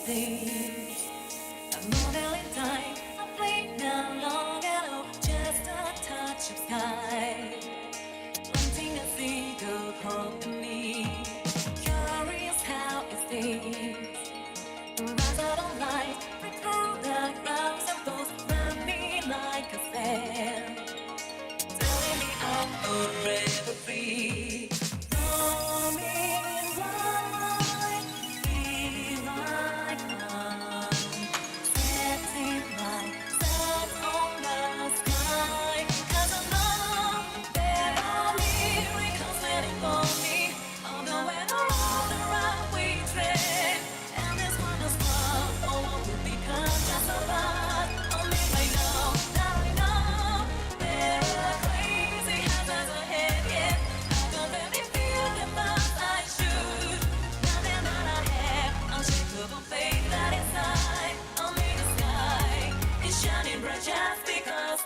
things. I'm more in time. I played down long ago, just a touch of sky. Planting a seed of hope in me. Curious how it stays. Rise out of light, break through the clouds and those around me like a spell. Telling me I'm forever free. Roaming blind, feel like I'm setting my sights on the sky. 'Cause I know there are miracles waiting for me. Although when I roll around we tread, and this one is far, oh, what will become just a lot of me right now. Now I know there are crazy hazards ahead, yeah. I don't really feel the thoughts I should. Nothing that I have, unshakable faith that inside of me the sky is shining bright just because.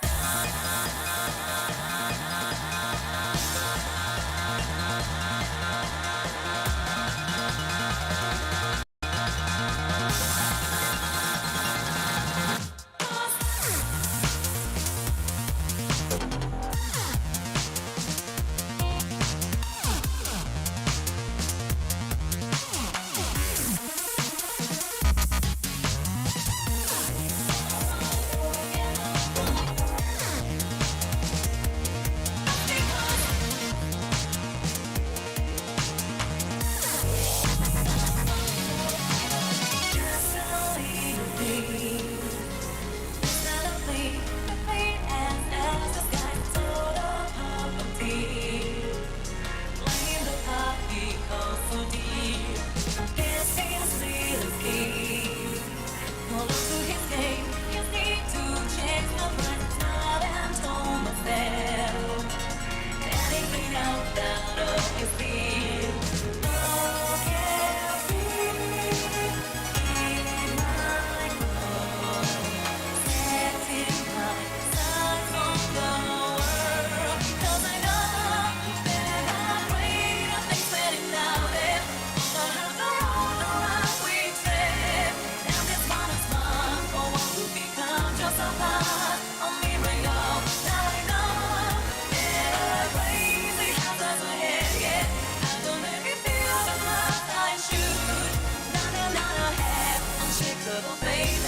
Just a little thing.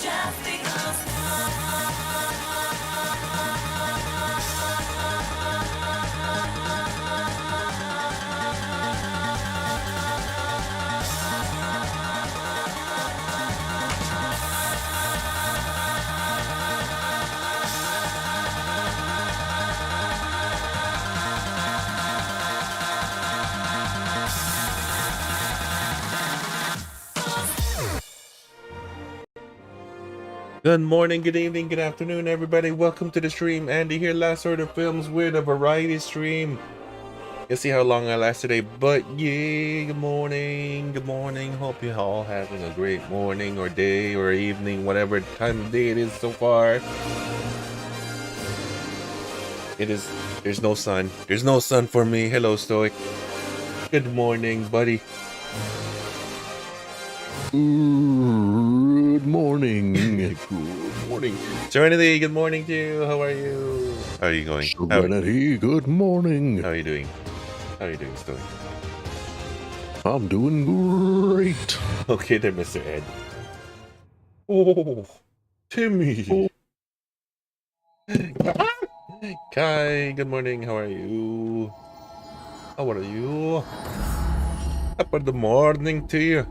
Just because. Good morning, good evening, good afternoon, everybody. Welcome to the stream. Andy here, Last Order Films with a variety stream. You'll see how long I last today, but yeah, good morning, good morning. Hope you're all having a great morning or day or evening, whatever time of day it is so far. There's no sun. There's no sun for me. Hello, Stoic. Good morning, buddy. Good morning. Good morning. Serenity, good morning to you. How are you? How are you going? Serenity, good morning. How are you doing? How are you doing, Stoic? I'm doing great. Okay there, Mr. Ed. Oh, Timmy. Kai, good morning. How are you? How are you? Top of the morning to you.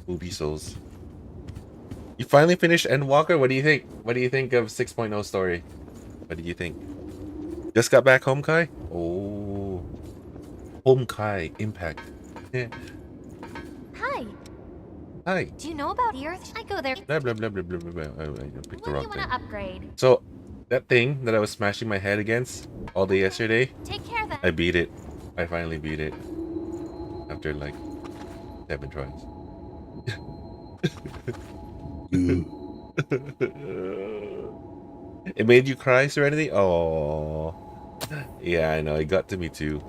Booby souls. You finally finished Endwalker? What do you think? What do you think of 6.0 story? What do you think? Just got back home, Kai? Oh. Home Kai, Impact. Yeah. Hi. Hi. Do you know about the Earth? I go there. Blah, blah, blah, blah, blah, blah, blah. I picked the When wrong do you want thing. to upgrade? So, that thing that I was smashing my head against all day yesterday, Take care then. I beat it. I finally beat it. After like 7 tries. It made you cry, Serenity? Oh. Yeah, I know. It got to me too.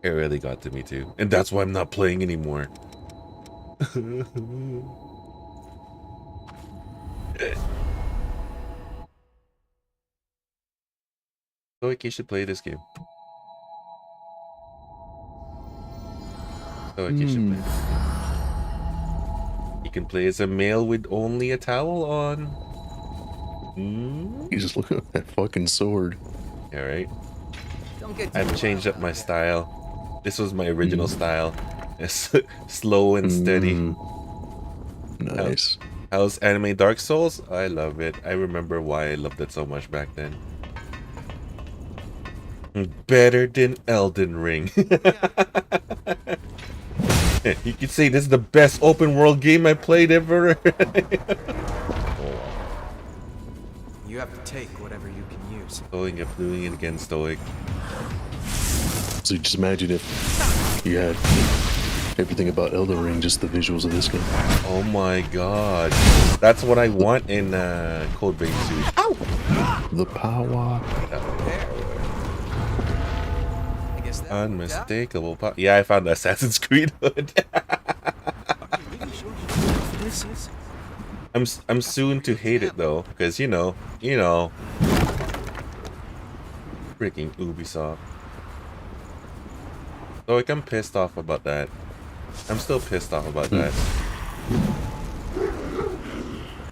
It really got to me too. And that's why I'm not playing anymore. Stoic, you should play this game. Stoic, you should play. You can play as a male with only a towel on. You just look at that fucking sword. Alright. Don't get I've changed up my style. This was my original style. It's slow and steady. Nice. How's anime Dark Souls? I love it. I remember why I loved it so much back then. Better than Elden Ring. You could say this is the best open world game I played ever. You have to take whatever you can use. Stoic, I'm doing it again, Stoic. So just imagine if you had everything about Elden Ring, just the visuals of this game. Oh my god. That's what I want in Code Vein 2. Ow! The power. I guess that Unmistakable power. Yeah, I found the Assassin's Creed hood. this is. I'm soon to hate it though, because you know, freaking Ubisoft. So like I'm pissed off about that. I'm still pissed off about that.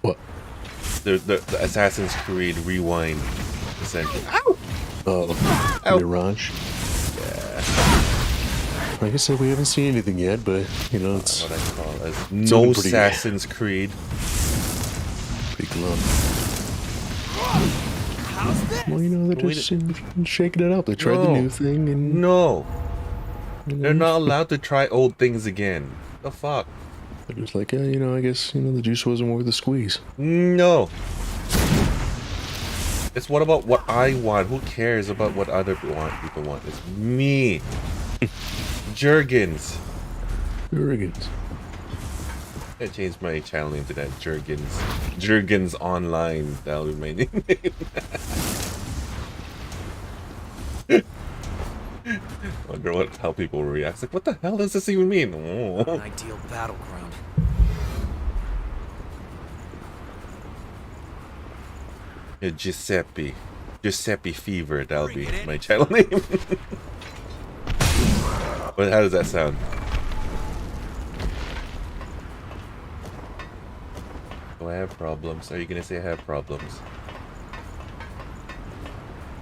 What? The Assassin's Creed Rewind, essentially. Ow! Oh, Ow. Mirage. Like I said, we haven't seen anything yet, but you know it's What I call it. It's No looking pretty- Assassin's Creed. pretty glum. Well, you know they're just shaking it up. They tried the No. new thing, and No, you know, they're not allowed to try old things again. The fuck? They're just like, yeah, you know, I guess you know the juice wasn't worth the squeeze. No. It's what about what I want? Who cares about what other people want? It's me. Jergens. Arrogant. I changed my channel name to that. Jergens. Jergens Online. That'll be my name. Wonder how people will react. It's like, what the hell does this even mean? An Oh. ideal battleground. Giuseppe. Giuseppe Fever. That'll be my channel name. But how does that sound? Do I have problems? Are you gonna say I have problems?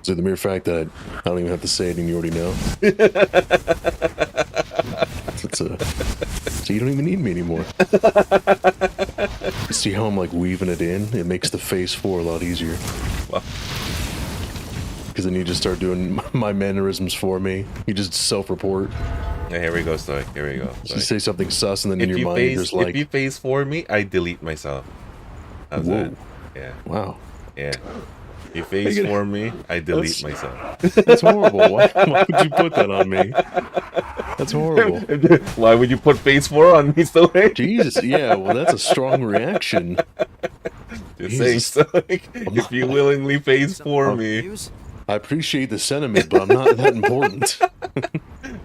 So the mere fact that I don't even have to say it and you already know. So you don't even need me anymore. See how I'm like weaving it in? It makes the phase 4 a lot easier. Wow. Because then you just start doing my mannerisms for me. You just self-report. Yeah, here we go, Stoic. Here we go. You Stoic. say something sus and then in If your you mind you're phase, just like, if you phase for me, I delete myself. How's Whoa. that? Yeah, wow, yeah. If you phase gonna- for me, I delete That's- myself. that's horrible. Why would you put that on me? That's horrible. Why would you put phase 4 on me, Stoic? Jesus, yeah, well that's a strong reaction. Just saying, Jesus. Stoic. If you willingly phase for me, Use? I appreciate the sentiment, but I'm not that important.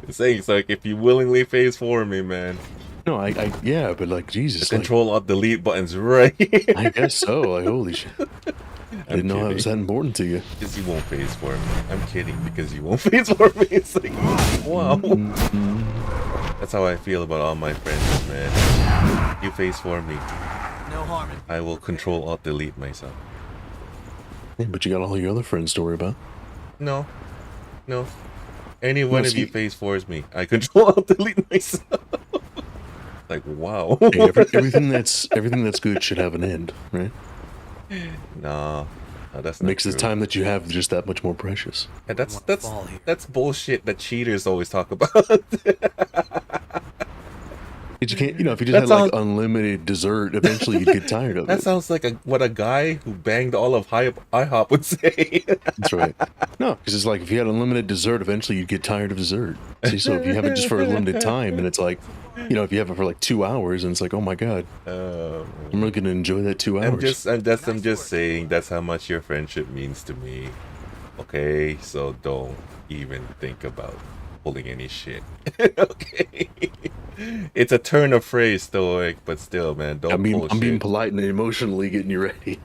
just saying, Stoic. If you willingly phase for me, man, No, I yeah, but like Jesus, like, Control Alt Delete buttons right. I guess so. Like holy shit, I didn't know that was that important to you. Because you won't phase for me. I'm kidding. Because you won't phase for me. It's like, wow. That's how I feel about all my friends, man. You phase for me, No harm in. I will Control Alt Delete myself. Yeah, but you got all your other friends to worry about. No, no. Any one No, of you see- phase fours me, I Control Alt Delete myself. Like wow. Hey, everything that's good should have an end, right? No, that's It not makes the true. time that you have just that much more precious. Yeah, that's Wanna that's fall here. that's bullshit that cheaters always talk about. You can't, you know, if you just That had like sounds- unlimited dessert, eventually you'd get tired of That it. sounds like what a guy who banged all of IHOP would say. That's right. No, because it's like if you had unlimited dessert, eventually you'd get tired of dessert. See, so if you have it just for a limited time, and it's like, you know, if you have it for like 2 hours, and it's like, oh my god, I'm really gonna enjoy that 2 hours. I'm just saying that's how much your friendship means to me. Okay, so don't even think about pulling any shit. Okay. It's a turn of phrase, Stoic, but still, man, don't pull I'm being shit. polite and emotionally getting you ready.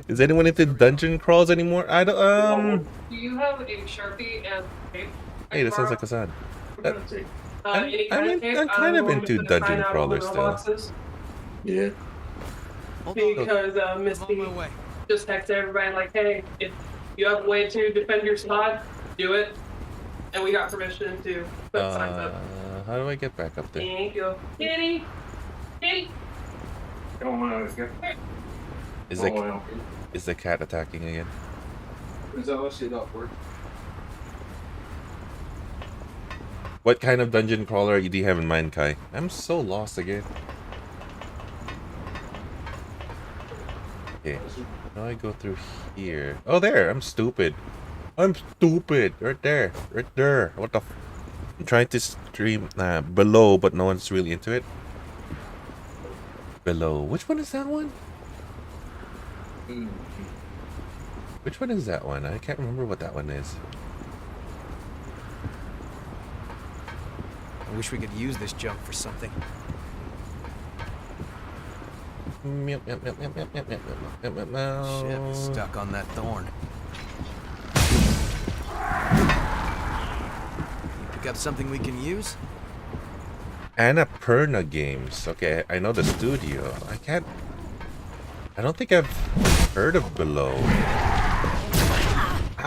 Is anyone into dungeon crawls anymore? I don't. Do you have a Sharpie and tape? Hey, that sounds like Hassan. Any kind of tape? I'm kind of going into to dungeon sign out all the crawlers still. mailboxes Yeah. Hold on. Because I'm on Misty my way. just texted everybody like, hey, if you have a way to defend your spot, do it. And we got permission to put signs up. How do I get back up there? Thank you. Kitty! Kitty! Is the cat attacking again? What kind of dungeon crawler do you have in mind, Kai? I'm so lost again. Okay, how do I go through here? Oh, there! I'm stupid. I'm stupid! Right there! Right there! What the f... I'm trying to stream below, but no one's really into it. Below. Which one is that one? Which one is that one? I can't remember what that one is. I wish we could use this junk for something. Shit, stuck on that thorn. You pick up something we can use? Annapurna Games. Okay, I know the studio. I don't think I've heard of Below.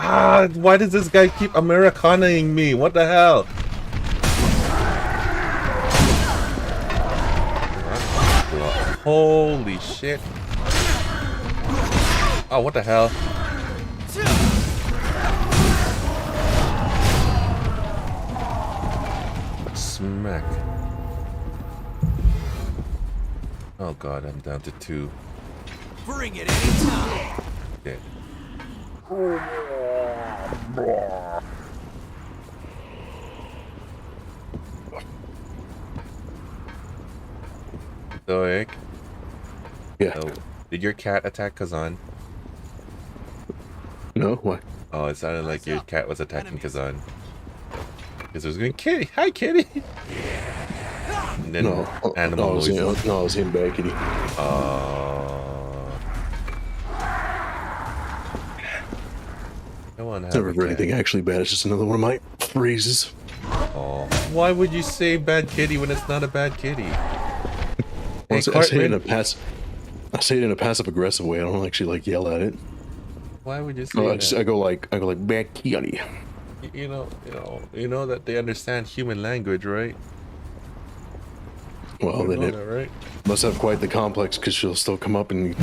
Ah, why does this guy keep Americanaing me? What the hell? Holy shit. Oh, what the hell? Smack. Oh god, I'm down to 2. Bring it anytime. Okay. Stoic. Yeah. Oh, did your cat attack Kazan? No? What? Oh, it sounded like your cat was attacking Kazan. Because it was going, Kitty! Hi, Kitty! And then No. animal no, noises. no, it was him back, kitty. I want to have Never a heard cat. anything actually bad. It's just another one of my phrases. Oh. Why would you say bad kitty when it's not a bad kitty? Hey, I say it in a passive aggressive way. I don't actually like yell at it. Why would you say No, that? I go like bad kitty. You know that they understand human language, right? Well, You then know it that, right? must have quite the complex because she'll still come up and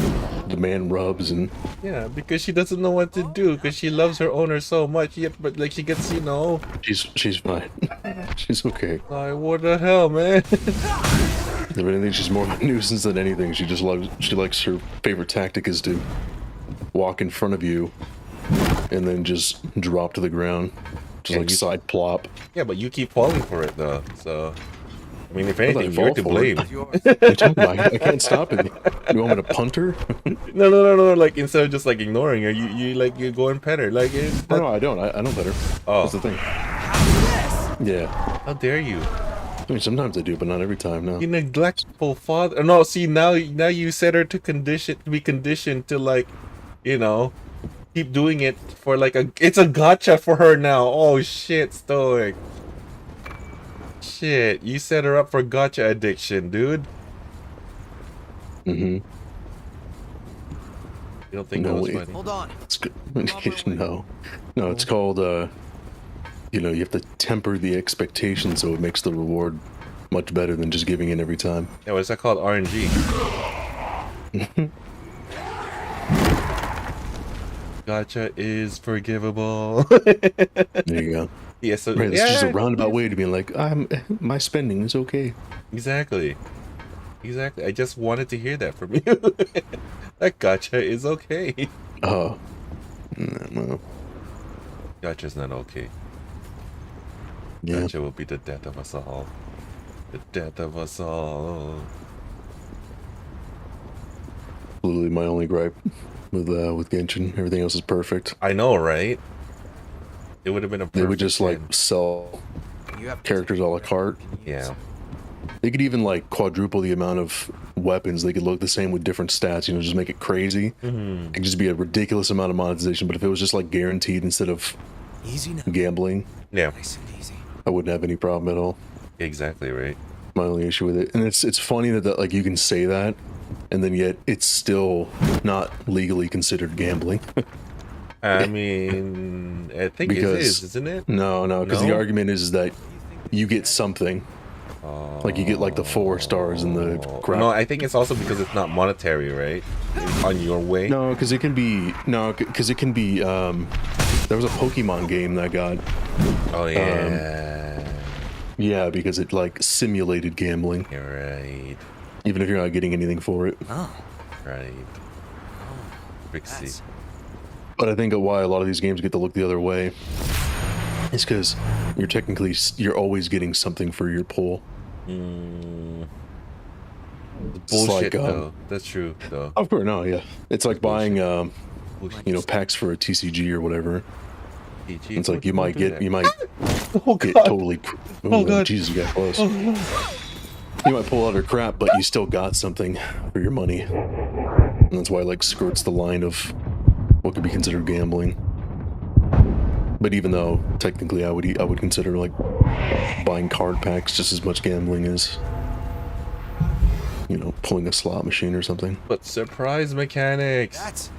demand rubs and Yeah, because she doesn't know what to do because she loves her owner so much. Yet, but like she gets, she's fine. She's okay. like what the hell, man? If anything, she's more of a nuisance than anything. She likes her favorite tactic is to walk in front of you and then just drop to the ground. Just Yeah, like you- side plop. Yeah, but you keep falling for it though. So, I mean, if I anything, fall you're to for blame. it. It's yours. I told you, I can't stop it. You want me to punt her? No. Like instead of just like ignoring her, you go and pet her. Like, No, I don't. I don't better. Oh. That's the thing. Yeah. how dare you? I mean, sometimes I do, but not every time. No. You neglectful father. No, see now you set her to be conditioned to like, keep doing it for like it's a gotcha for her now. Oh shit, Stoic. Shit, you set her up for gotcha addiction, dude. Mm-hmm. You don't think No, that was wait. funny? Hold on. It's good. No, it's called. You have to temper the expectation so it makes the reward much better than just giving in every time. Yeah, what's that called? RNG. Gotcha is forgivable. There you go. Yeah, so Right, it's just a yeah, roundabout way to being like, my spending is okay. Exactly. I just wanted to hear that from you. That gotcha is okay. Well, Gotcha's not okay. yeah. Gotcha will be the death of us all. The death of us all. Literally my only gripe. with Genshin. Everything else is perfect. I know, right? It would have been a perfect They would just like 10. sell You have to characters take a la whatever carte. you can use. Yeah. They could even like quadruple the amount of weapons. They could look the same with different stats. You know, just make it crazy. Mm-hmm. It could just be a ridiculous amount of monetization. But if it was just like guaranteed instead of Easy now. gambling, Yeah. Nice and easy. I wouldn't have any problem at all. Exactly right. My only issue with it, and it's funny that like you can say that, and then yet it's still not legally considered gambling. I mean, I think it Because- is, isn't it? No, because the No? argument is that you get something. Like you get like the 4 stars and the crap. No, I think it's also because it's not monetary, right? On your way. No, because it can be there was a Pokemon game that got Oh yeah. yeah, because it like simulated gambling, You're right. even if you're not getting anything for it. Oh, Right. Trixie. that's But I think why a lot of these games get to look the other way is because you're always getting something for your pull. Bullshit like, though. That's true though. Of course, no, yeah. It's like buying Bullshit. packs for a TCG or whatever. PG. It's like you Don't might do get that. you might Oh get god. totally Oh, God. Jesus, you got close. You might pull out her crap, but you still got something for your money. And that's why it like skirts the line of what could be considered gambling. But even though technically I would consider like buying card packs just as much gambling as, you know, pulling a slot machine or something. But surprise mechanics. that's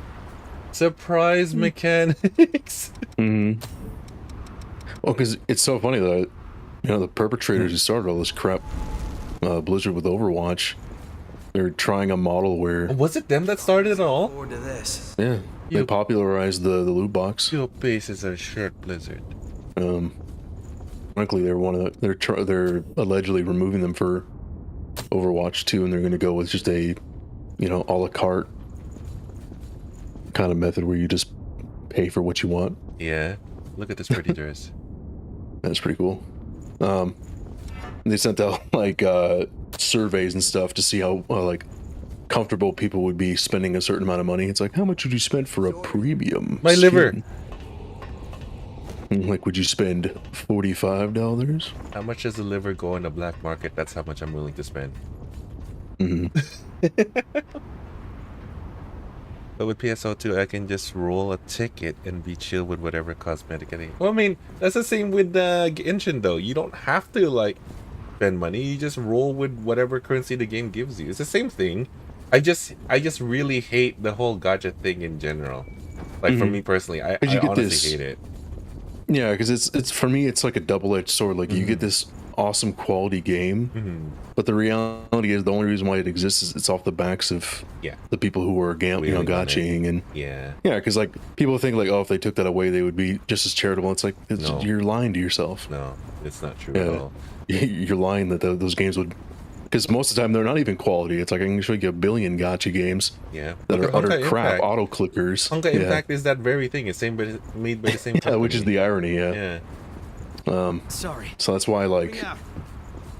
Surprise mechanics. Mm-hmm. Well, because it's so funny that, you know, the perpetrators who started all this crap, Blizzard with Overwatch, they're trying a model where, Was it them that started it all? forward to this. yeah, they You- popularized the loot box. Your bases are shirt Blizzard. Frankly, they're allegedly removing them for Overwatch 2, and they're going to go with just a, you know, a la carte kind of method where you just pay for what you want. Yeah. Look at this pretty dress. That's pretty cool. They sent out like surveys and stuff to see how like comfortable people would be spending a certain amount of money. It's like, how much would you spend for a premium? My liver. skin? Like, would you spend $45? How much does the liver go in the black market? That's how much I'm willing to spend. But with PSO2, I can just roll a ticket and be chill with whatever cosmetic I need. Well, I mean, that's the same with Genshin, though. You don't have to, like, spend money. You just roll with whatever currency the game gives you. It's the same thing. I just really hate the whole gacha thing in general. Like, for me personally, I 'Cause you get honestly this- hate it. Yeah, because it's for me, it's like a double-edged sword. Like, you get this awesome quality game, but the reality is the only reason why it exists is it's off the backs of Yeah. the people who are Wheeling on it. gotching and Yeah. yeah, because like people think like, oh, if they took that away, they would be just as charitable. It's like No. you're lying to yourself. No, it's not true at Yeah, all. you're lying that those games would, because most of the time they're not even quality. It's like I can show you a billion gotcha games Yeah. that are utter Honkai crap, Impact. auto clickers. Honkai yeah. Impact is that very thing. It's made by the same Yeah, company. which is the irony. Yeah. Yeah. Sorry. So that's why like Yeah.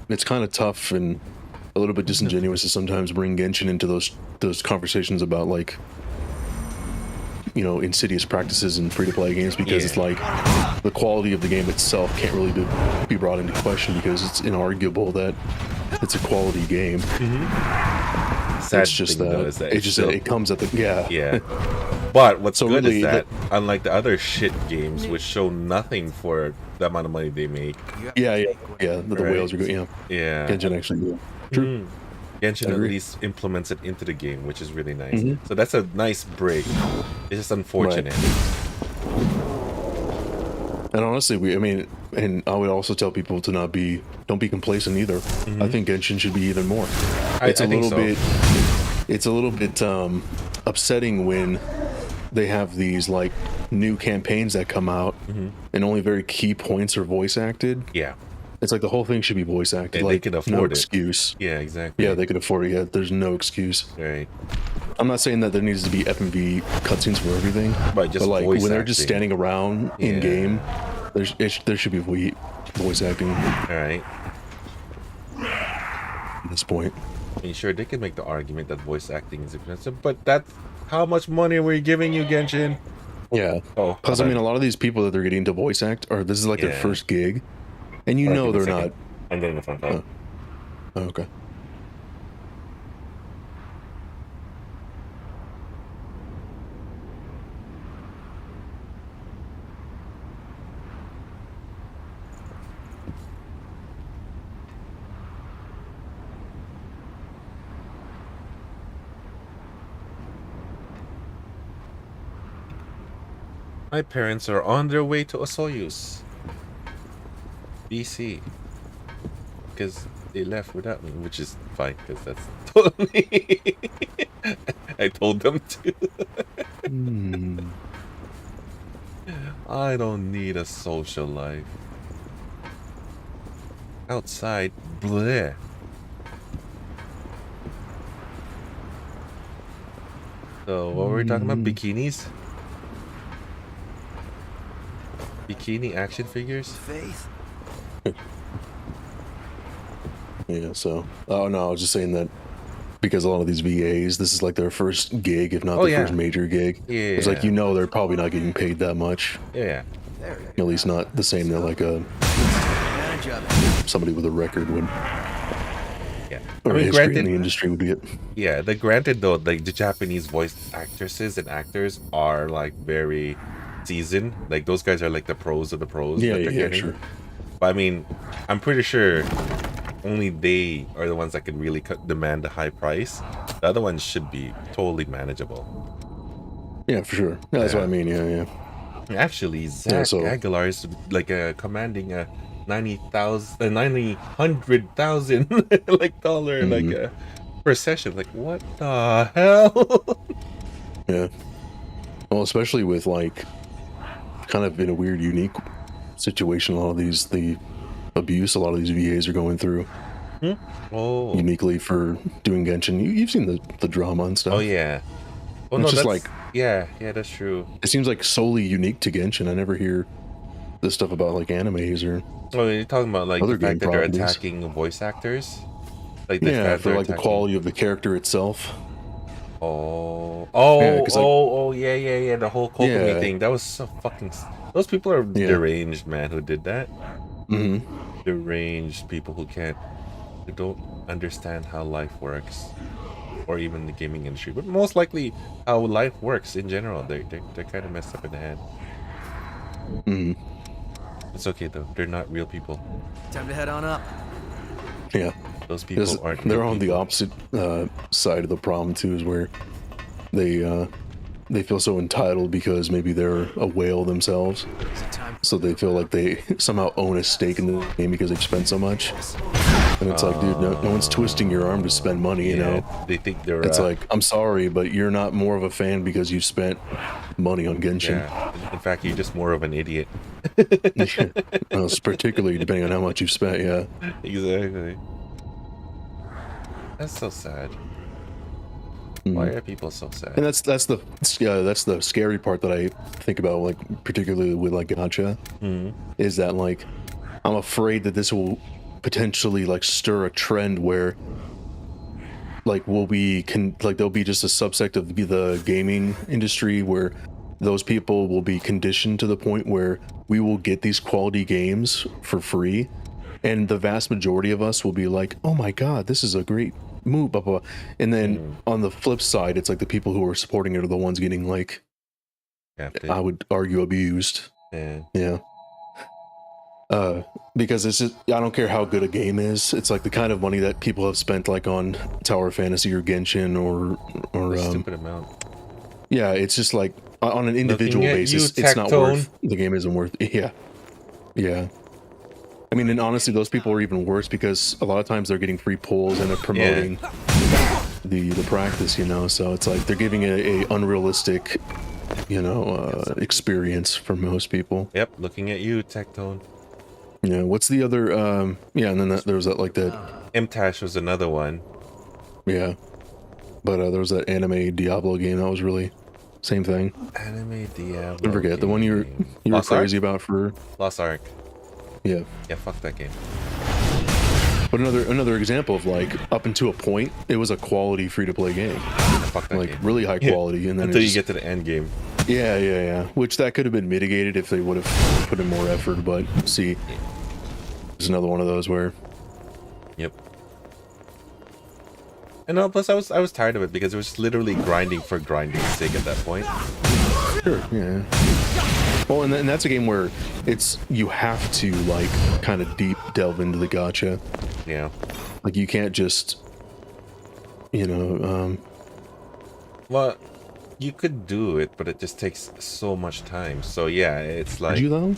it's kind of tough and a little bit disingenuous to sometimes bring Genshin into those conversations about like, you know, insidious practices in free-to-play games, because it's Yeah. like the quality of the game itself can't really be brought into question because it's inarguable that it's a quality game. Sad It's just thing, though, that, is that it it's just still- it comes at the Yeah. But what's So good really, is that, unlike the other shit games, which show nothing for the amount of money they make, yeah the Right. whales are good. Yeah, yeah, Genshin actually. True. Genshin at Agree. least implements it into the game, which is really nice. Mhm. So that's a nice break. It's just unfortunate. And honestly, and I would also tell people to don't be complacent either. I think Genshin should be even more. I It's a think little so. bit upsetting when they have these like new campaigns that come out and only very key points are voice acted. Yeah, It's like the whole thing should be voice acted. And they Like can no afford it. excuse. yeah, exactly. Yeah, they could afford it. Yeah, there's no excuse. Right. I'm not saying that there needs to be FMV cutscenes for everything, But just like voice when they're just acting. standing around Yeah. in game, there should be voice acting All right. at this point. I mean, sure, they can make the argument that voice acting is expensive, but that's how much money are we giving you, Genshin? Yeah. Oh, Plus, I mean, a lot of these people that they're getting to voice act, or this is like their Yeah. first gig, and you Alright, know give me a they're second. not. I'm getting the phone call. Oh, okay. My parents are on their way to Osoyuz, BC, because they left without me, which is fine, because that's totally. I told them to. Hmm. I don't need a social life. Outside, bleh. So, what were we talking about? Bikinis? Bikini action figures? Faith? Yeah. So. Oh no, I was just saying that because a lot of these VAs, this is like their first gig, if not Oh, their yeah. first major gig. It's like Yeah. they're probably not getting paid that much. Yeah. There you At go. least not the same that like a Advantage of it. somebody with a record would, Yeah. or I mean, history in granted, the industry would get. yeah, granted though, like the Japanese voice actresses and actors are like very seasoned. Like those guys are like the pros of the pros. Yeah, that they're yeah, getting. sure. But I mean, I'm pretty sure only they are the ones that can really demand a high price. The other ones should be totally manageable. Yeah, for sure. Yeah, that's what I Yeah. mean. Yeah, yeah. Actually, Zach so- Aguilar is like commanding a 900,000 like dollar Mm-hmm. like per session. Like what the hell? Yeah. Well, especially with like kind of in a weird, unique situation, a lot of the abuse a lot of these VAs are going through Oh, uniquely for doing Genshin. You've seen the drama and stuff. oh yeah. Well, It's no, just that's like- yeah, that's true. It seems like solely unique to Genshin. I never hear this stuff about like animes or Oh, you're talking about like Other the fact game that they're properties. attacking voice actors, like the yeah, fact for they're like the attacking- quality of the character itself. Oh, Yeah, 'cause, like- yeah. The whole Kokomi Yeah. thing. That was so fucking. Those people are Yeah. deranged, man. Who did that? Hmm. Deranged people who don't understand how life works, or even the gaming industry, but most likely how life works in general. They're kind of messed up in the head. Hmm. It's okay though. They're not real people. Time to head on up. Yeah. Those people Because aren't. they're real on the people. opposite side of the problem too, is where they feel so entitled because maybe they're a whale themselves, Is it time? so they feel like they somehow own a stake in the game because they've spent so much. And it's like, dude, no one's twisting your arm to spend money, you know. Yeah, they think they're. It's like, I'm sorry, but you're not more of a fan because you spent money on Genshin. yeah. In fact, you're just more of an idiot. Well, it's particularly depending on how much you've spent. Yeah. Exactly. That's so sad. Why are people so sad? And that's the scary part that I think about, like particularly with like gacha, is that like I'm afraid that this will potentially like stir a trend where like there'll be just a subsect of the gaming industry where those people will be conditioned to the point where we will get these quality games for free, and the vast majority of us will be like, oh my god, this is a great move, blah, blah, blah. And then on the flip side, it's like the people who are supporting it are the ones getting like, Yeah, I would argue, abused. yeah. Yeah. Because it's just, I don't care how good a game is. It's like the kind of money that people have spent like on Tower Fantasy or Genshin or A stupid amount. yeah, it's just like on an individual at basis, you, it's not Tectone. worth. The game isn't worth. Yeah, yeah. I mean, and honestly, those people are even worse because a lot of times they're getting free pulls and they're promoting the practice, you know. So it's like they're giving a unrealistic, you know, experience for most people. Yep, looking at you, Tectone. Yeah. What's the other? Yeah, and then there was that like that. MTash was another one. Yeah. But there was that anime Diablo game that was really same thing. Anime Diablo. I forget the one you were Lost crazy Ark? about for. Lost Ark. Yeah. Yeah, fuck that game. But another example of like up until a point, it was a quality free to play game, Fuck that like game. really high Yeah. quality, and then Until it you just- get to the end game. yeah. Which that could have been mitigated if they would have put in more effort. But see, there's another one of those where Yep. And no, plus I was tired of it because it was literally grinding for grinding's sake at that point. sure, yeah. Well, and that's a game where you have to like kind of deep delve into the gacha. Yeah. Like you can't just, Well, you could do it, but it just takes so much time. So yeah, it's like could you though?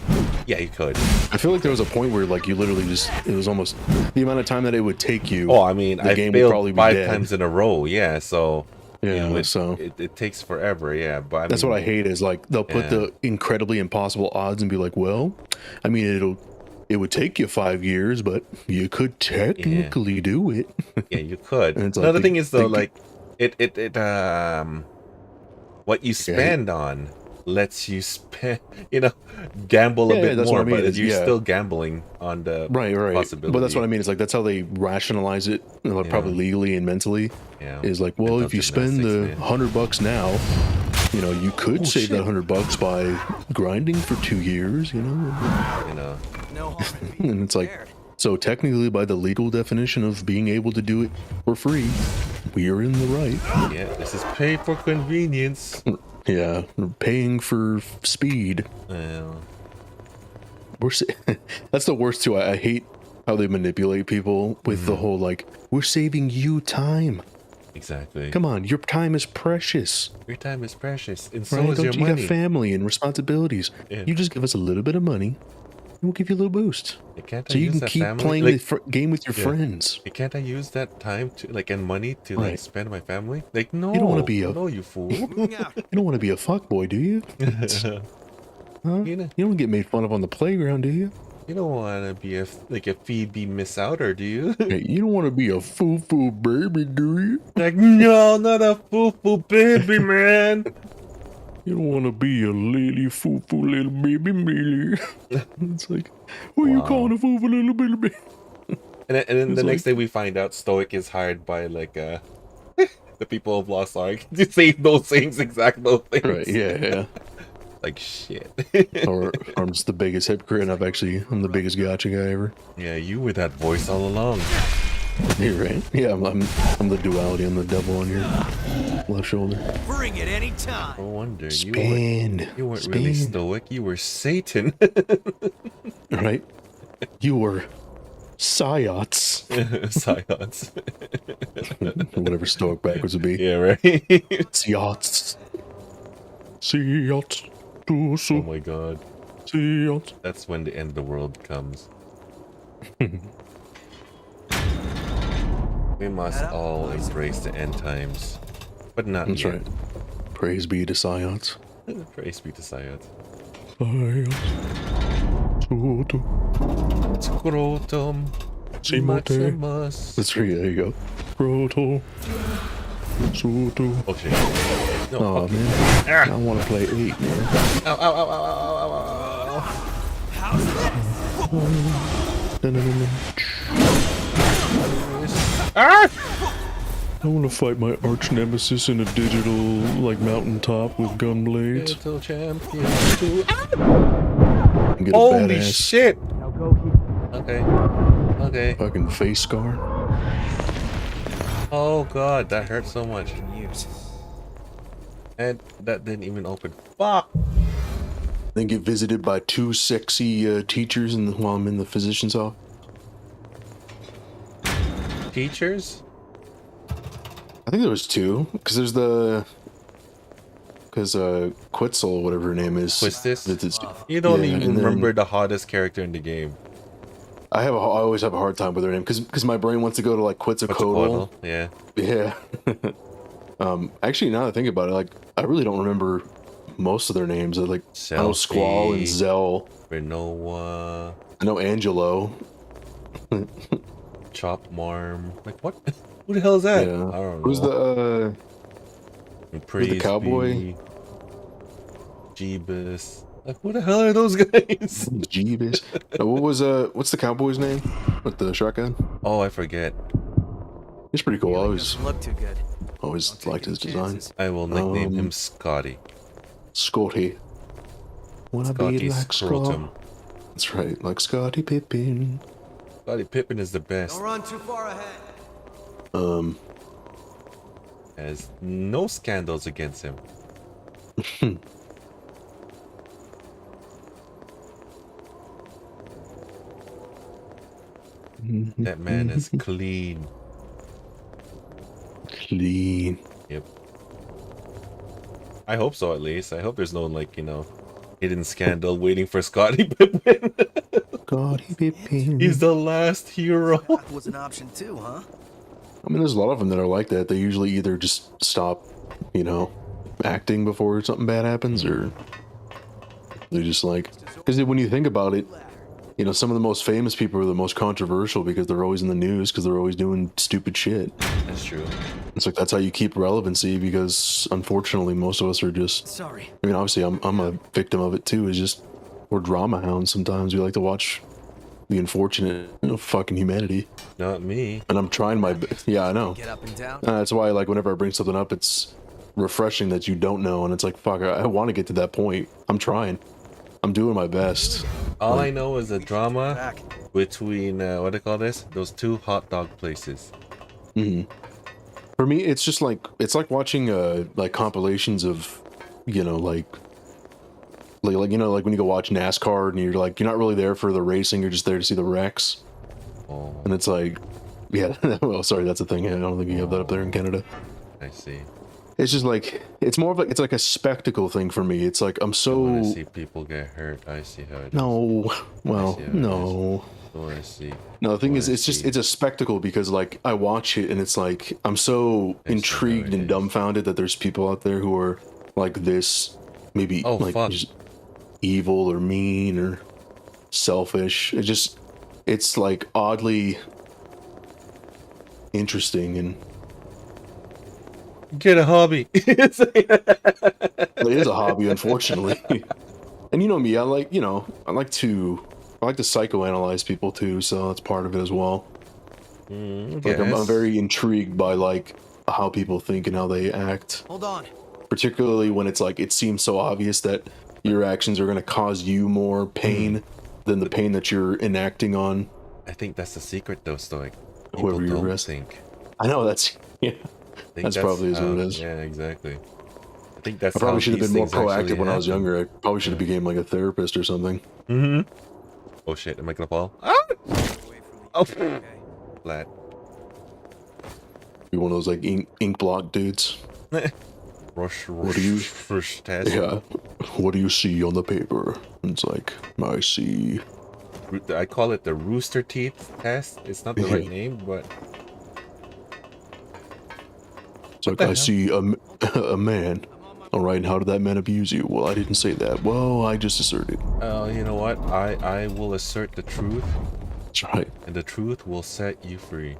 yeah, you could. I feel like there was a point where like you literally just it was almost the amount of time that it would take you. Oh, I mean, the I game would probably failed be 5 dead. times in a row. Yeah, so Yeah, you know, so it takes forever. Yeah, but that's what I hate is like they'll put Yeah. the incredibly impossible odds and be like, well, I mean it would take you 5 years, but you could technically do it. Yeah, you could. And it's like Another they- thing is though, they- like it what you spend on lets you spend, gamble a Yeah, bit that's more, what I mean, but is- you're yeah. still gambling on the Right. possibility. But that's what I mean. It's like that's how they rationalize it, probably legally and mentally. Yeah. Is like, well, if you spend the Gymnastics, man. $100 now, you could save shit. that $100 by grinding for 2 years. You know. No harm in being And it's like, prepared. so technically, by the legal definition of being able to do it for free, we are in the right. Yeah, this is pay for convenience. Yeah, we're paying for speed. Well, That's the worst too. I hate how they manipulate people with the whole like, we're saving you time. exactly. Come on, your time is precious. Your time is precious, and so Right? is Don't your you money. got family and responsibilities? Yeah. You just give us a little bit of money, and we'll give you a little boost, Can't I so you use can that keep family? playing Like, the game with your Yeah. friends. Can't I use that time to and money to Right. spend on my family? Like, no, don't wanna be a- no, you fool. Moving out. You don't want to be a fuckboy, do you? Huh? You know- You don't get made fun of on the playground, do you? You don't want to be a Phoebe miss outer, do you? Hey, you don't want to be a foo-foo baby, do you? Like, no, not a foo-foo baby, man. You don't want to be a lily foo-foo little baby Millie. It's like, who you Wow. calling a foo-foo little baby? And then the It's next day we find out Stoic is hired by the people of Lost Ark to say those things, exact those things. Right, yeah. Like shit. Or I'm just the biggest hypocrite, and I'm the biggest gotcha guy ever. Yeah, you were that voice all along. You're right. Yeah, I'm the duality. I'm the devil on your left shoulder. Bring it anytime. No wonder Spin. you weren't really Spin. Stoic. You were Satan. Right? You were Psyots. Science. Whatever Stoic backwards would be. Yeah, right. Psyots. Psyots. Oh my god. Psyots. That's when the end of the world comes. We must all embrace the end times. But not That's yet. right. Praise be to Psyots. Praise be to Science. Psyots. Soto. Scrotum. Simote. Maximus. That's right. There you go. Proto. Soto. Oh shit. No, Oh fuck you. man. I want to play 8, man. Ow, ow, ow, ow, ow, ow, ow, ow. Dun-dun-dun-dun. Ah! I want to fight my arch nemesis in a digital, mountaintop with gun blades. Little champion. And get a Holy badass shit! Okay. Okay. fucking face scar. Oh god, that hurt so much. Can use. And that didn't even open. Fuck! Then get visited by 2 sexy teachers while I'm in the physician's office. Teachers? I think there was 2, because there's Quetzal, whatever her name is. Quistis? It's- You don't yeah, even and then remember the hottest character in the game. I always have a hard time with her name because my brain wants to go to Quetzalcoatl. Quetzalcoatl, yeah. Yeah. Actually, now that I think about it, I really don't remember most of their names. I know Squall and Selfie. Zell. Renoa, I know Angelo. Chop Marm. Like what? Who the hell is that? Yeah. I don't know. Who's the Praise cowboy? be Jeebus. Like, who the hell are those guys? Jeebus. What was what's the cowboy's name with the shotgun? Oh, I forget. He's pretty cool. I Healing always doesn't look too good. always I'll take liked his any design. chances. I will nickname him Um, Scotty. Scotty. Wanna be Scotty like Scrotum. Scott? That's right, like Scotty Pippen. Scotty Pippen is the best. Don't run too far ahead. Has no scandals against him. That man is clean. Clean. Yep. I hope so, at least. I hope there's no, like, you know, hidden scandal waiting for Scotty Pippen. Scotty Pippen. He's the last hero. That was an option too, huh? I mean, there's a lot of them that are like that. They usually either just stop, you know, acting before something bad happens, or they just like, because when you think about it, you know, some of the most famous people are the most controversial because they're always in the news because they're always doing stupid shit. That's true. It's like that's how you keep relevancy, because unfortunately most of us are just, Sorry. I mean, obviously I'm a victim of it too. Is just we're drama hounds sometimes. We like to watch the unfortunate of fucking humanity. Not me. And I'm trying my yeah, I know. Get up and down. That's why, like, whenever I bring something up, it's refreshing that you don't know, and it's like, fuck, I want to get to that point. I'm trying. I'm doing my best. All I know is a drama Back. between, what do you call this? Those two hot dog places. For me, it's just like, it's like watching like compilations of, you know, like you know, like when you go watch NASCAR and you're like, you're not really there for the racing, you're just there to see the wrecks. Oh, And it's like, yeah, well, sorry, that's a thing. I don't think you have that up there in Canada. I see. It's just like, it's more of like, it's like a spectacle thing for me. It's like, I'm I want so, to see people get hurt. I see how it is. no, well, I see how it no. I want to see. No, the thing is, wanna it's just, see. it's a spectacle because, like, I watch it and it's like, I'm so I see how intrigued it and is. dumbfounded that there's people out there who are like this, maybe Oh, like fuck. just evil or mean or selfish. It just, it's like oddly interesting, and Get a hobby. it is a hobby, unfortunately. And you know me, I like, you know, I like to psychoanalyze people too, so that's part of it as well. Like, I'm Yes. very intrigued by like how people think and how they act, Hold on. particularly when it's like it seems so obvious that your actions are going to cause you more pain than the pain that you're enacting on I think that's the secret, though, Stoic. whoever People you're don't arresting. think. I know that's yeah. I think That's probably is what it is. Yeah, exactly. I think that's I probably how should have these been more things actually proactive when I was happen. younger. I probably should have became like a therapist or something. Oh shit, am I gonna fall? Ah! Away from the Oh, okay. flat. Be one of those like ink blot dudes. Rush, What do you- rush test. Yeah. What do you see on the paper? And it's like, I see. I call it the rooster teeth test. It's not the right name, but It's like, the I hell? see a man. All right, and how did that man abuse you? Well, I didn't say that. Well, I just asserted. you know what? I will assert the truth, That's right. and the truth will set you free.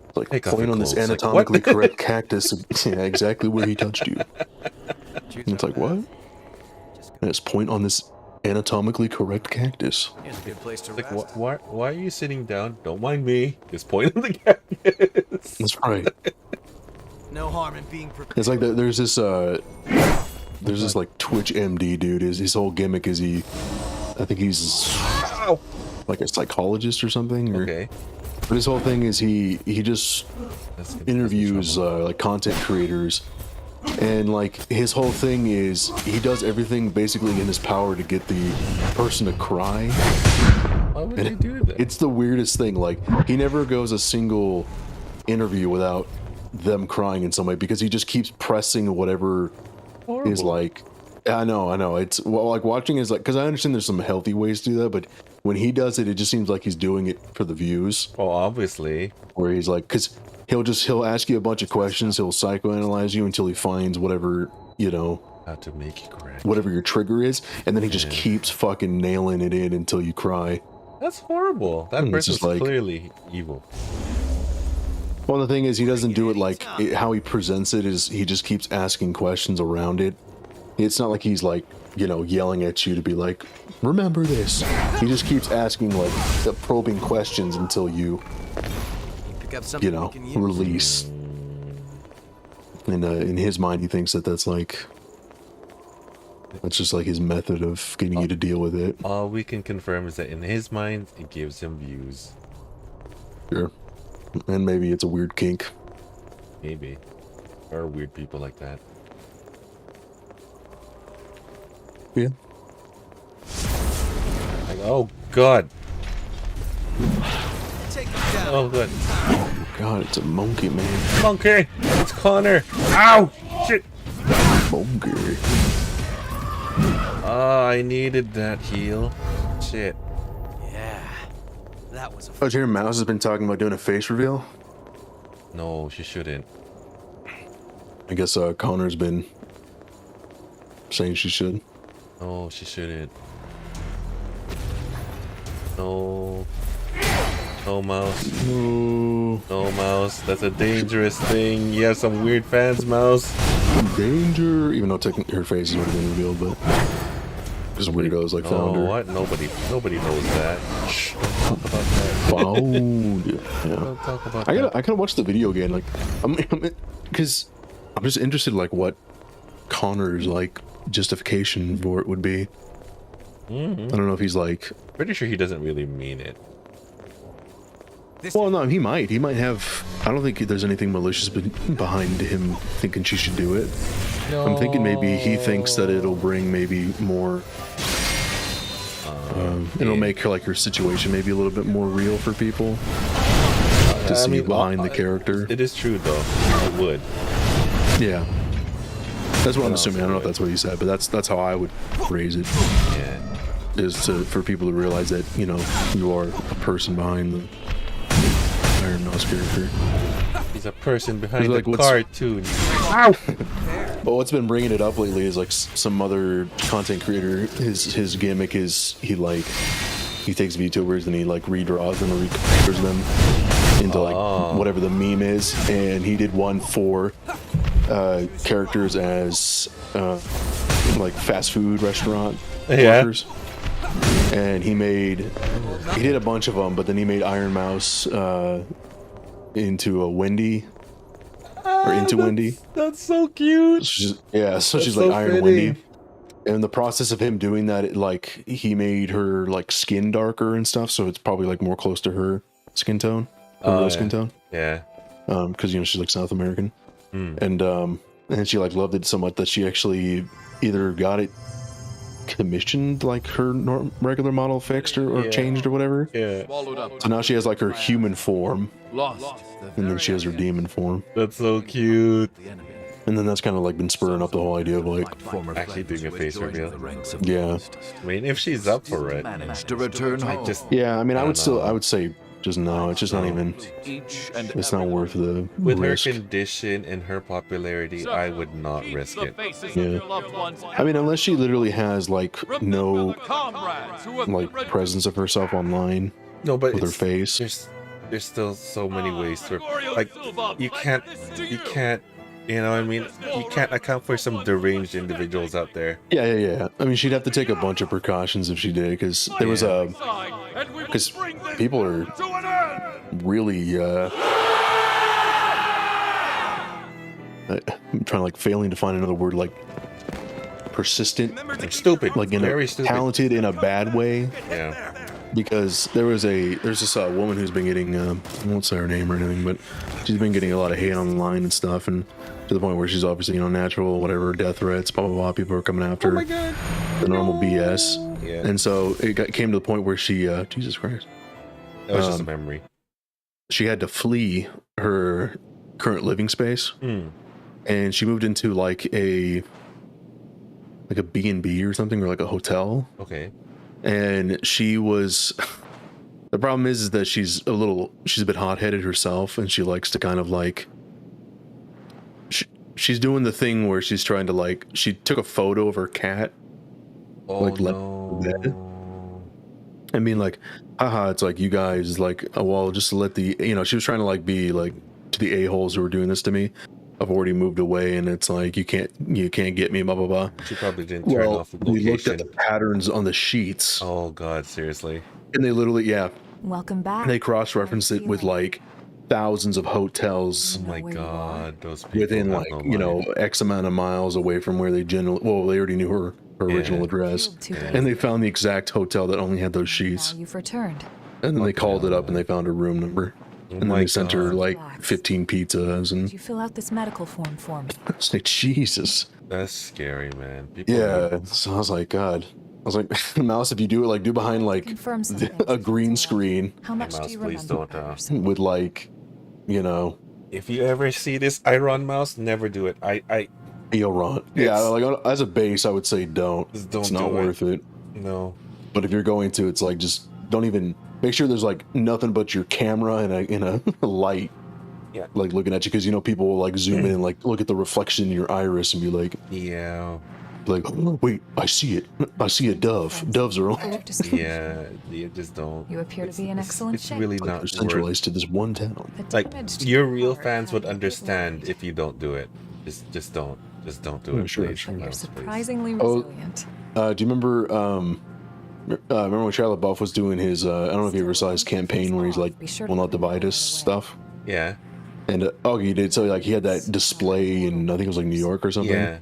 It's like, Take off point your on this clothes. Like, anatomically what? correct cactus. Yeah, exactly where he touched you. Did And it's like, what? Yes, point on this anatomically correct cactus. Here's a good place to Like, rest. why are you sitting down? Don't mind me. Just point on the cactus. That's right. No harm in being prepared. It's like there's this like Twitch MD dude. His whole gimmick is I think he's Ow. like a psychologist or something. Or, Okay. But his whole thing is he just That's good. interviews like content creators, and like his whole thing is he does everything basically in his power to get the person to cry. Why would you do that? It's the weirdest thing. Like, he never goes a single interview without them crying in some way, because he just keeps pressing whatever is horrible. like. I know. It's, well, like, watching is like, because I understand there's some healthy ways to do that, but when he does it, it just seems like he's doing it for the views. Oh, obviously. Where he's like, because he'll ask you a bunch of questions, he'll psychoanalyze you until he finds whatever, you know, How to make it correct. whatever your trigger is, and then he just keeps fucking nailing it in until you cry. That's horrible. That It's person's just like- clearly evil. Well, the thing is, he doesn't do it like how he presents it. Is he just keeps asking questions around it. It's not like he's like you know, yelling at you to be like, remember this. He just keeps asking like probing questions until you, Pick up something you know, we can use. release. And in his mind, he thinks that that's just like his method of getting you to deal with it. All we can confirm is that in his mind, it gives him views. Sure. And maybe it's a weird kink. Maybe. There are weird people like that. Yeah. Like, oh god. Take him down. Oh god. God, it's a monkey, man. Monkey! It's Connor! Ow! Shit! Monkey. Ah, I needed that heal. Shit. Yeah. That was a Oh, Jerry Mouse has been talking about doing a face reveal. No, she shouldn't. I guess Connor's been saying she should. No, she shouldn't. No. No, Mouse. No. No, Mouse. That's a dangerous thing. You have some weird fans, Mouse. Danger. Even though technically her face has already been revealed, but just weirdos like found Oh, her. what? Nobody knows that. Shh, don't talk about that. Found. Yeah. Don't talk about I that. gotta watch the video again. Like, because I'm just interested, like, what Connor's like justification for it would be. I don't know if he's like, Pretty sure he doesn't really mean it. This well, no, he might have. I don't think there's anything malicious behind him thinking she should do it. I'm thinking maybe he thinks that it'll bring maybe more. It'll make her like her situation maybe a little bit more real for people to see behind the character. It is true, though. It would. Yeah, that's what I'm assuming. I don't know if that's what he said, but that's how I would phrase it. Yeah. Is for people to realize that, you know, you are a person behind the Iron Mouse character. He's a person behind Like, the what's- cartoon. But what's been bringing it up lately is like some other content creator. His gimmick is he takes VTubers and he like redraws them or recolors them into like whatever the meme is. And he did one for characters as like fast food restaurant workers. And he did a bunch of them, but then he made Iron Mouse into a Wendy. Or into Wendy. That's so cute. So she's so like Iron fitting. Wendy. And in the process of him doing that, he made her like skin darker and stuff, so it's probably like more close to her skin tone, her real skin tone. Yeah. Because she's like South American, and she like loved it so much that she actually either got it commissioned, like her regular model fixed or changed or whatever. Yeah. So now she has like her human form, and then she has her demon form. That's so cute. And then that's kind of like been spurring up the whole idea of like, Actually doing a face reveal. yeah, I mean, if she's up for it. Managed to return home. yeah. I mean, I I would don't know. I would say just no. It's just not even. Each and It's not worth the With risk. her condition and her popularity, I would not risk it. Yeah. I mean, unless she literally has like no like presence of herself online No, but with her it's, face. there's still so many ways to, like, you can't, you know what I mean? You can't account for some deranged individuals out there. Yeah. I mean, she'd have to take a bunch of precautions if she did, because there was because people are really I'm trying to like failing to find another word, like persistent, Stupid. like in Very a stupid. talented in a bad way. Yeah. Because there's this woman who's been getting I won't say her name or anything, but she's been getting a lot of hate online and stuff, and to the point where she's obviously, you know, natural, whatever, death threats, blah blah blah. People are coming after her, the normal BS. Yeah. And so came to the point where she Jesus Christ, That was just a memory. she had to flee her current living space, and she moved into like a B&B or something, or like a hotel. Okay. And she was the problem is that she's a bit hot-headed herself, and she likes to kind of like she's doing the thing where she's trying to like, she took a photo of her cat Oh, like left no. in bed and being like, haha, it's like, you guys like, oh, well, just let the, you know, she was trying to like be like to the a-holes who were doing this to me, I've already moved away, and it's like you can't get me, blah blah blah. She probably didn't turn Well, off the we looked location. at the patterns on the sheets, Oh god, seriously. and they literally, yeah, Welcome back. they cross-referenced it with like thousands of hotels Oh my where you are. god, those people within have like no you know mind. X amount of miles away from where they generally. Well, they already knew her original Yeah. address, Killed 2 days and they found the exact hotel that only had those sheets. Now you've returned. And then they called it up and they found her room number. Oh And then my they sent her God. like Relax. 15 pizzas Did and you fill out this medical form for me? it's like Jesus. That's scary, man. People Yeah. So I was like, God. I was like, Mouse, if you do it, like do behind like Confirm something. a green screen How much Mouse, do you please remember don't, about yourself? with like, you know, if you ever see this Iron Mouse, never do it. I Ron. Yeah, It's- like as a base, I would say don't. Just don't It's not do it. worth it. no. But if you're going to, it's like just don't even make sure there's like nothing but your camera and a light. Yeah. Like looking at you, because you know people will like zoom in and like look at the reflection in your iris and be like, Yeah. oh, wait, I see it. I see a dove. Doves are only Yeah. You just don't. You appear to It's- be in it's- excellent It's shape. really like not they're worth. centralized to this one town. The Like damage to your your real heart fans would had you understand overweight. if you don't do it. Just don't. Just don't do Oh, it. sure, please. sure. But you're Mouse, please. surprisingly Oh, resilient. Do you remember? Remember when Shia LaBeouf was doing his? I don't know if you ever saw his campaign where he's like, "Will not divide us" stuff. Yeah. And oh, he did. So like he had that display in I think it was like New York or something. Yeah.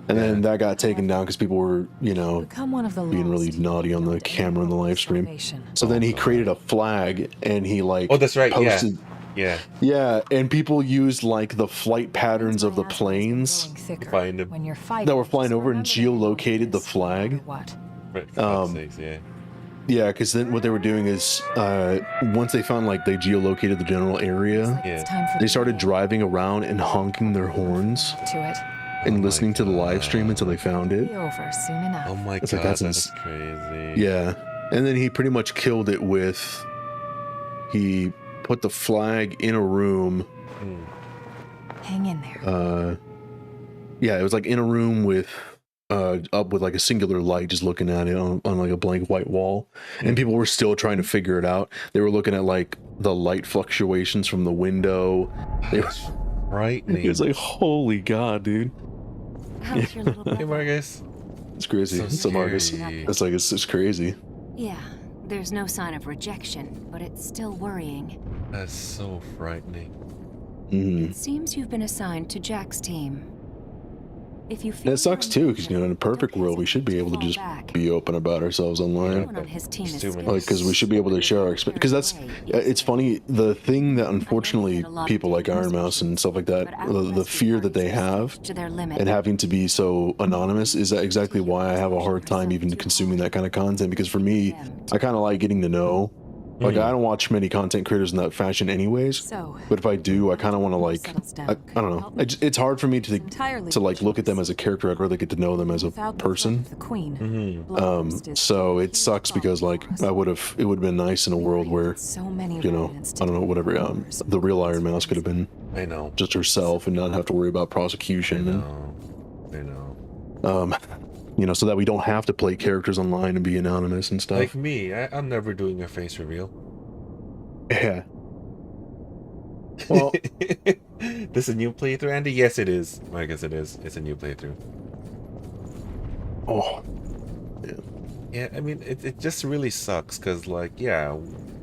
And then that got taken down because people were, you know, Become one of the being really lost. naughty on the camera in the live stream. So then he created a flag and he like Oh, that's right. posted. Yeah. Yeah, and people used like the flight patterns of the planes Find them. When you're fighting, that were flying just over and remember that geolocated the no matter flag. What? Right, for fuck's sakes, yeah. Yeah, because then what they were doing is once they found like they geolocated the general area, Yeah. It's time for they the started day. driving around and honking their horns to it. and Oh my listening to the live stream until they found Be it. over soon enough. Oh my It's god, like, that's that's ins- crazy. Yeah, and then he pretty much killed it with he put the flag in a room. Hmm. Hang in there. Yeah, it was like in a room with up with like a singular light, just looking at it on like a blank white wall, and people were still trying to figure it out. They were looking at like the light fluctuations from the window. They were, Frightening. it was like, holy god, dude, How's your little Hey, brother? Marcus. it's crazy. So So Marcus, scary. it's like it's just crazy. Yeah, there's no sign of rejection, but it's still worrying. That's so frightening. Mhm. It seems you've been assigned to Jack's team. If you And feel it sucks too, because you know, in a perfect world, we should be able to just be open about ourselves online. Everyone on his team is Assuming- skilled. Like, because we should be able to share our experience. Because that's, it's funny, the thing that unfortunately people like Iron Mouse and stuff like that, the fear that they have to their limit. and having to be so anonymous is that exactly why I have a hard time even consuming that kind of content. Because for me, I kind of like getting to know. Like, I don't watch many content creators in that fashion anyways. So, But if I do, I kind of want to like, I don't know. It's hard for me to like look at them as a character. I'd rather get to know them as a without the person. threat of the queen. Mm-hmm. Bloodthirst is So it sucks because like it would have been nice in a world where, so many you know, remnants to I don't know, whatever. The real Iron Mouse could have been I know. just herself and not have to worry about prosecution and I know. you know, so that we don't have to play characters online and be anonymous and stuff. Like me, I'm never doing a face reveal. Yeah. Well, This is a new playthrough, Andy? Yes, it is. I guess it is. It's a new playthrough. oh, Yeah, I mean, it just really sucks because, like, yeah,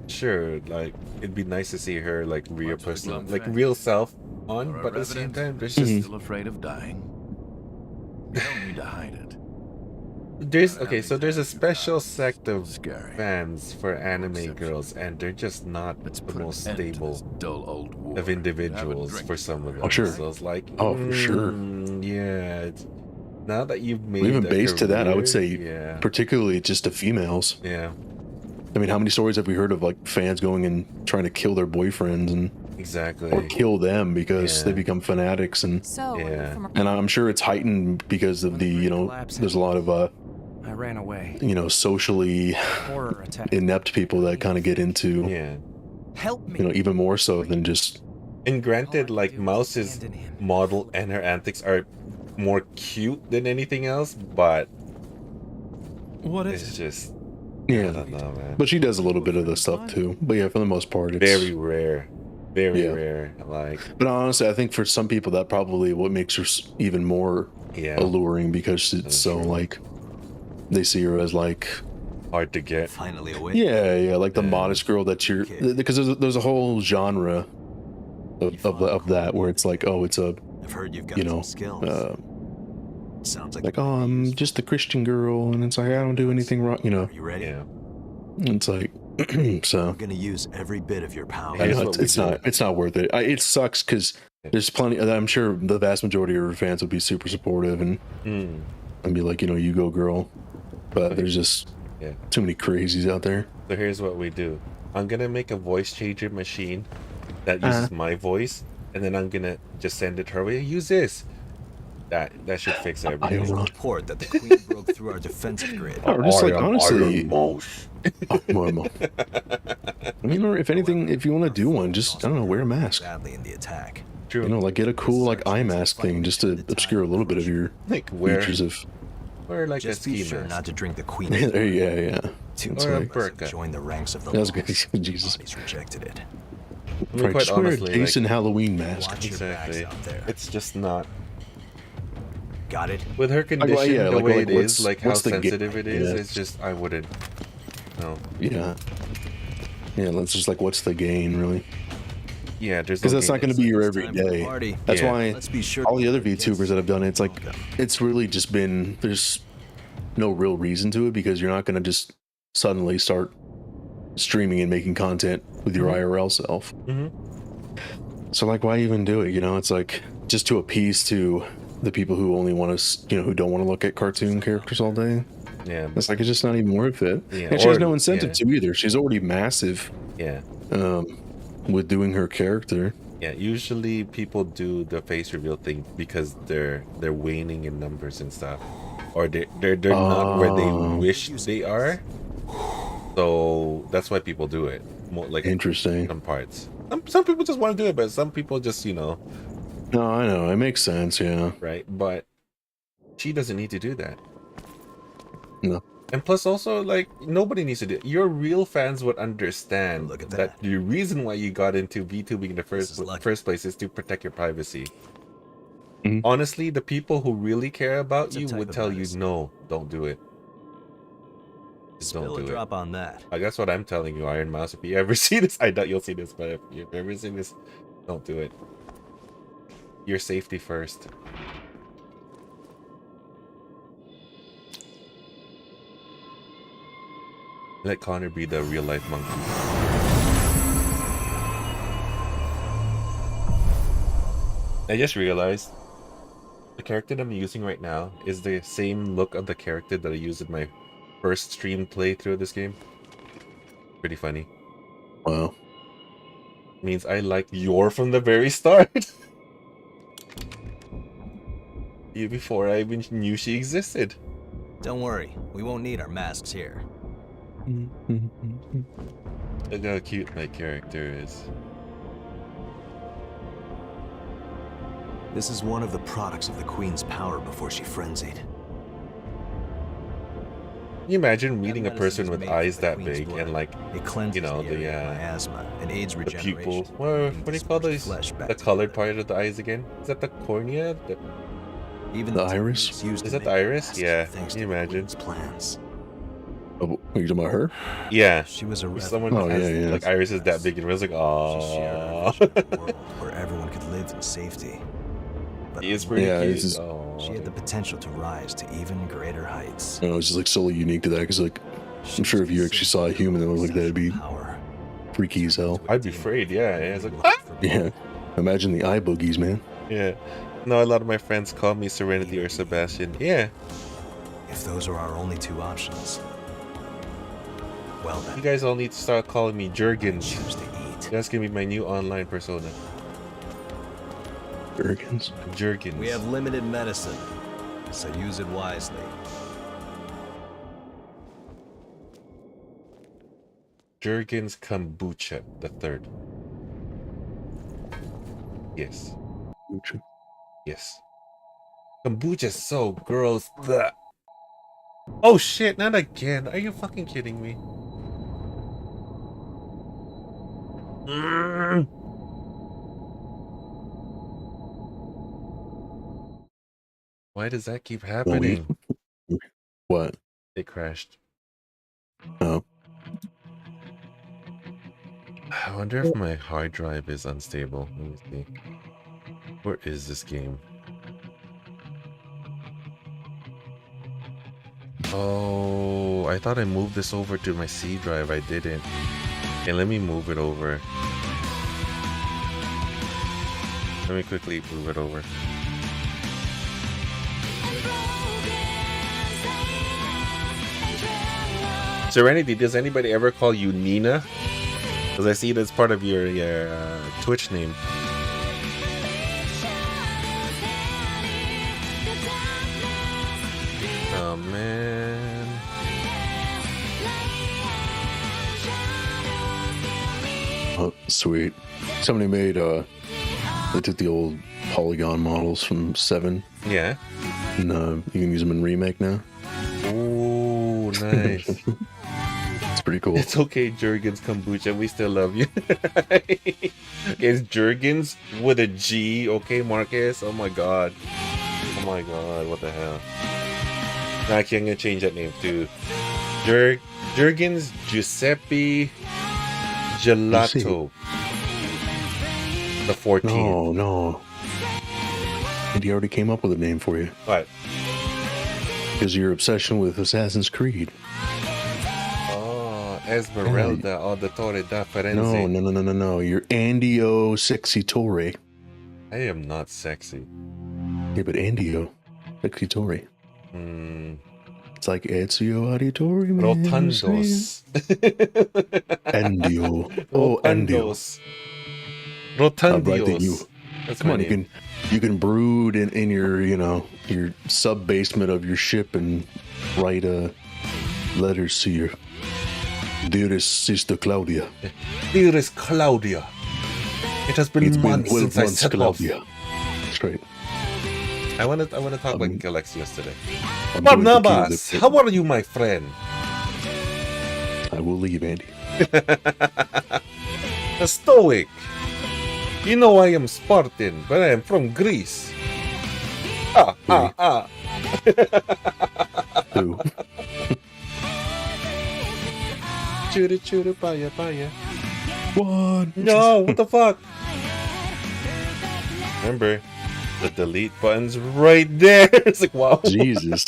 sure, like, it'd be nice to see her, like, real What's the person, glum like, fact? real self on, Or but at the same evidence? time, there's just, Still afraid of dying? You don't need to hide it. there's, okay, so there's a special sect of Scary. fans for anime Exception. girls, and they're just not Let's the put an most end to this stable dull old war. of Have a individuals drink for some of them. Oh, sure. So it's like, Oh, for sure. yeah, it's, now that you've made even a based to that, I would say, career, particularly just to females. yeah, I mean, how many stories have we heard of like fans going and trying to kill their boyfriends and exactly. or kill them because Yeah. they become fanatics and So, Yeah. from a- and I'm sure it's heightened because of the, you know, there's a lot of I ran away. you know, socially Horror attack. inept people that kind of get into, Yeah. Help me. you know, even more so than just And granted, All I like do is Mouse's abandon him. model and her antics are more cute than anything else, but What it's just I yeah. don't know, man. But she does a little bit of the stuff too. But yeah, for the most part, it's Very rare. very Yeah. rare. Like, But honestly, I think for some people that probably what makes her even more yeah, alluring because it's That's so true. like they see her as like hard to get. Finally awake. yeah, like the Yeah. modest girl that you're because there's a whole genre of that where it's like, oh, it's a I've heard you've got you know some skills. Sounds like like, oh, I'm just a Christian girl, and it's like I don't do anything wrong, you know. Are you ready? Yeah, It's like so. I'm gonna use every bit of your power. I Here's know what we do. it's not worth it. It sucks because there's plenty. I'm sure the vast majority of her fans would be super supportive and be like, you know, you go, girl. But there's just yeah. too many crazies out there. So here's what we do. I'm gonna make a voice changer machine that uses my voice, and then I'm gonna just send it her way. Use this. That should fix I everything. don't know. Report that the Queen broke through our defensive grid. Or just like Iron honestly, Mouse. I mean, or if anything, if you want to do one, just I don't know, wear a mask. Badly in the attack. True. You know, like get a cool like eye mask thing just to obscure a little bit of your Like wear features of. like Just a be ski sure mask. not to drink the Queen. Yeah. Too Or a many of us have burqa. joined the ranks of the That was Lord. good. Jesus. Bodies rejected it. I mean, Right, quite just wear a honestly, Jason like, Halloween mask. Watch your backs exactly. out there. It's just not Got it? with her condition yeah, the like- way like it is, what's- like how what's the ga- sensitive it is. yeah. It's just I wouldn't. No. Yeah. Yeah, that's just like, what's the gain, really? Yeah, there's Because no that's not gain. going to be your It's time for the everyday. party. That's Yeah. why Let's be sure all the other kids VTubers that have done it, it's like, welcome. it's really just been, there's no real reason to it because you're not going to just suddenly start streaming and making content with your IRL self. So, like, why even do it? You know, it's like just to appease to the people who only want to, you know, who don't want to look at cartoon characters all day. Yeah, It's like, it's just not even worth it. Yeah, And she has or- no incentive yeah. to either. She's already massive yeah, with doing her character. yeah. Usually people do the face reveal thing because they're waning in numbers and stuff, or they're not where they wish they are. So that's why people do it. More like Interesting. some parts. Some people just want to do it, but some people just No, I know. It makes sense, yeah. right. But she doesn't need to do that. No. And plus, also, like, nobody needs to do it. Your real fans would understand Look at that that. the reason why you got into VTubing in the This is lucky. first place is to protect your privacy. Mhm. Honestly, the people who really care about It's a you type would of tell you, medicine. no, don't do it. Just Spill don't a do it. drop on that. Like, that's what I'm telling you, Iron Mouse. If you ever see this, I doubt you'll see this, but if you've ever seen this, don't do it. Your safety first. Let Connor be the real life monkey. I just realized the character that I'm using right now is the same look of the character that I used in my first stream playthrough of this game. Pretty funny. Wow. Means I liked Yor from the very start. Even before I even knew she existed. Don't worry, we won't need our masks here. Look how cute my character is. This is one of the products of the Queen's power before she frenzied. Can you imagine meeting a That person medicine with is made eyes from the that Queen's big blood. and like It cleanses you know, the the, area of miasma and aids the regeneration. pupils. What do you call those? Flesh back The colored together. part of the eyes again? Is that the cornea? Even The techniques iris? used Is to that the make iris? masks, Yeah, thanks can you to the imagine? Queen's plans. Oh, are you talking about her? Yeah. She was a rebel. Someone Oh, has yeah. like iris is that big and it was like, She shared her oh. vision of a world where everyone could live in safety. But He is pretty Yeah, cute. this is- Oh. she had the potential to rise to even greater heights. You know, it's just like solely unique to that because, like, I'm sure if you actually saw a human that looked like that, it'd be Power. freaky as hell. I'd be afraid, yeah. It's like, ah! Yeah. Imagine the eye boogies, man. Yeah. No, a lot of my friends call me Serenity or Sebastian. Yeah. If those are our only two options, well then, You guys all need to start calling me Jurgens. choose to eat. That's gonna be my new online persona. Arrogance. Jurgens. We have limited medicine, so use it wisely. Jurgens Kombucha the third. Yes. Yes. Kombucha's so gross. Blech. Oh shit, not again. Are you fucking kidding me? Mm. Why does that keep happening? What? It crashed. Oh. I wonder if my hard drive is unstable. Let me see. Where is this game? Oh, I thought I moved this over to my C drive. I didn't. Okay, let me move it over. Let me quickly move it over. Serenity, does anybody ever call you Nina? Because I see that's part of your Twitch name. Oh man. Oh, sweet. Somebody made they took the old polygon models from 7 Yeah. and you can use them in remake now. Oh, nice. It's pretty cool. It's okay, Jurgens Kombucha. We still love you. It's Jurgens with a G. Okay, Marcus. Oh my god. Oh my god. What the hell? Actually, I'm gonna change that name to Jurgens Giuseppe Gelato. The 14th. No, no. And he already came up with a name for you. What? Because your obsession with Assassin's Creed. Oh, Esmeralda Auditore da Firenze. No. You're Andio Sexy Torre. I am not sexy. Yeah, but Andio Sexy Torre. Hmm. It's like Ezio Auditore, man. Rotundos. Andio. Oh, Andio. Rotundios. Right there, you. That's Come my on, name. you can brood in your, your sub basement of your ship and write letters to your dearest sister Claudia. Dearest Claudia, it has been It's been months 12 since I months, set off. Claudia. That's right. I want to talk like Alexius today. I'm going to kill Barnabas, the- how are you, my friend? I will leave, Andy. The Stoic. You know I am Spartan, but I am from Greece. Who? Churu churu paya paya. What? No, what the fuck? Remember, the delete button's right there. It's like, wow. Jesus.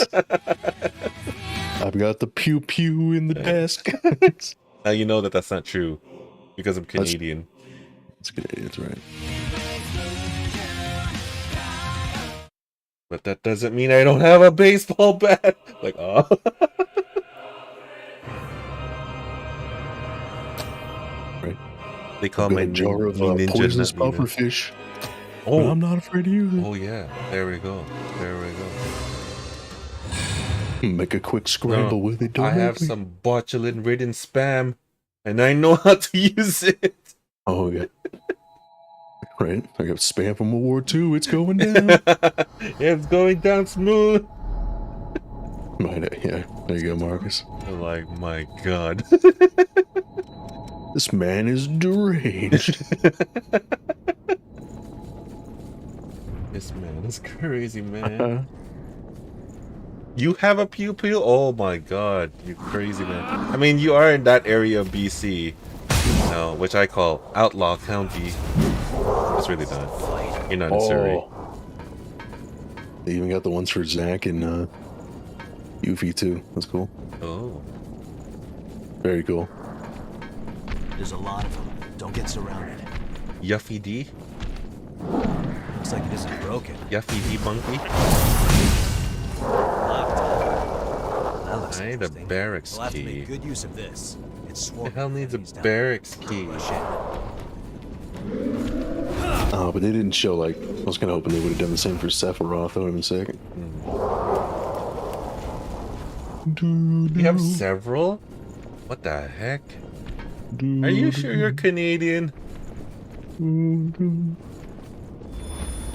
I've got the pew pew in the desk. Now you know that that's not true because I'm That's- Canadian. It's good. It's right. But that doesn't mean I don't have a baseball bat. Like, oh. Right. They call Got my a jar of ninja poisonous not Nina. pufferfish. Oh. But I'm not afraid to use it. Oh yeah, there we go. There we go. Make a quick scramble with it. Don't I have make me. some botulin-ridden spam, and I know how to use it. Oh yeah. Right. I got spam from World War II. It's going down. It's going down smooth. Right. Yeah. There you go, Marcus. I'm like, my god. This man is deranged. This man is crazy, man. You have a pew pew? Oh my god, you crazy man. I mean, you are in that area of BC, which I call Outlaw County. It's really not. You're not in Surrey. They even got the ones for Zach and Yuffie too. That's cool. Oh. Very cool. There's a lot of them. Don't get surrounded. Yuffie D? Looks like it isn't broken. Yuffie D Bunky? That looks I need a interesting. barracks We'll have to key. make good use of this. It's The swarming hell needs a enemies down. barracks key? Rush in. But they didn't show like. I was kind of hoping they would have done the same for Sephiroth. That would have been sick. You have several? What the heck? Are you sure you're Canadian?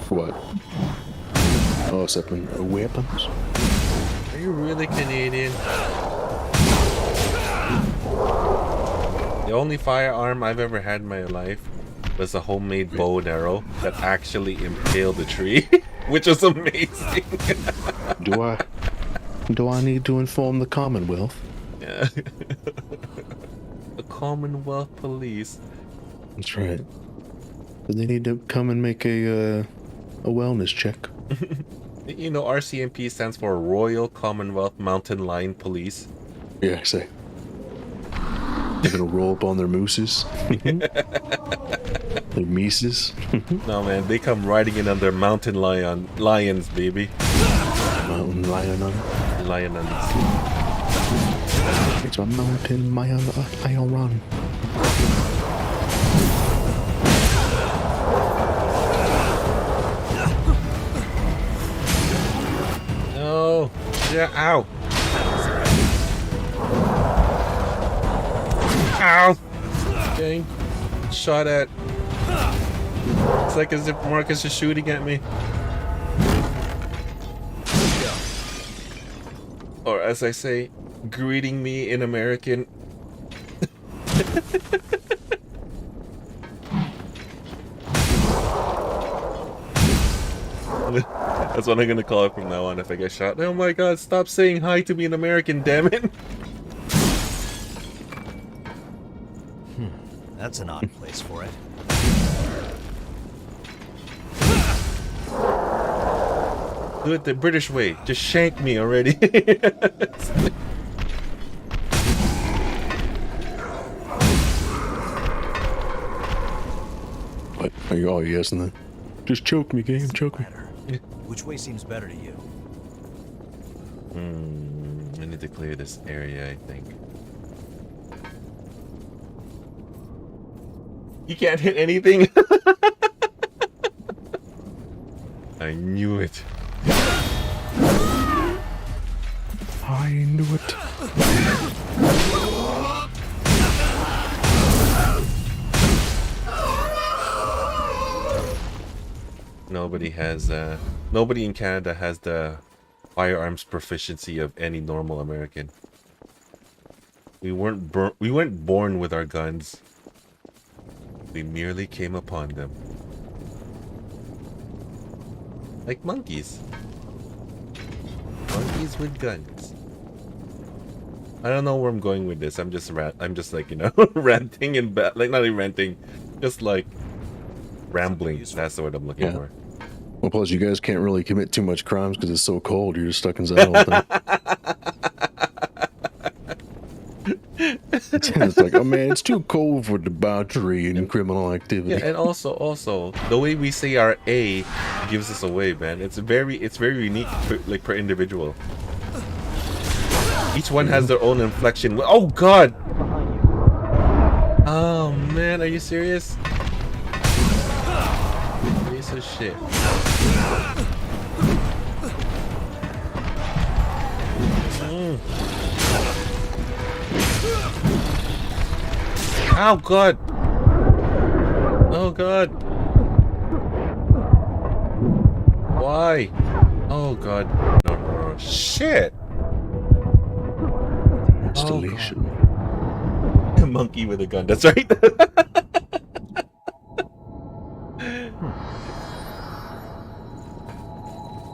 What? Oh, something. Weapons. Are you really Canadian? The only firearm I've ever had in my life was a homemade bow and arrow that actually impaled the tree. which was amazing. Do I need to inform the Commonwealth? Yeah. The Commonwealth Police. That's right. Do they need to come and make a wellness check? You know, RCMP stands for Royal Commonwealth Mountain Lion Police. Yeah, I say. They're gonna roll up on their mooses. Their mises. No man, they come riding in on their mountain lions, baby. Mountain lion on. Lions. It's a mountain lion run. No. Yeah, ow. Ow. Getting shot at. It's like as if Marcus is shooting at me. Or as I say, greeting me in American. That's what I'm gonna call it from now on if I get shot. Oh my god, stop saying hi to me in American, damn it. That's an odd place for it. Do it the British way. Just shank me already. What? Are you all yes and then? Just choke me, game, choke me. Which way seems better to you? I need to clear this area, I think. You can't hit anything. I knew it. I knew it. Nobody in Canada has the firearms proficiency of any normal American. We weren't born with our guns. We merely came upon them. Like monkeys. Monkeys with guns. I don't know where I'm going with this. I'm just like, you know, ranting and like not even ranting, just like rambling. That's the word I'm looking for. Well, plus you guys can't really commit too much crimes because it's so cold. You're just stuck inside all the time. It's like, oh man, it's too cold for debauchery and criminal activity. Yeah, and also the way we say our A gives us away, man. It's very unique, per individual. Each one has their own inflection. Oh god! Oh man, are you serious? Piece of shit. Oh god! Oh god! Why? Oh god! No! Shit! Installation. A monkey with a gun. That's right.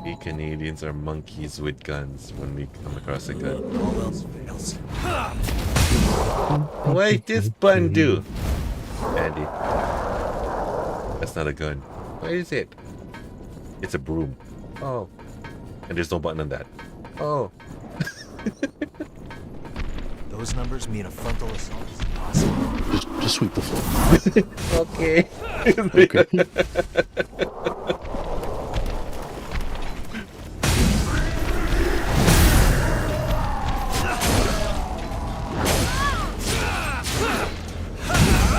We Canadians are monkeys with guns when we come across a gun. All else fails. What this button do? Andy. That's not a gun. What is it? It's a broom. Oh. And there's no button on that. Oh. Those numbers mean a frontal assault is possible. Just sweep the floor. Okay. Okay.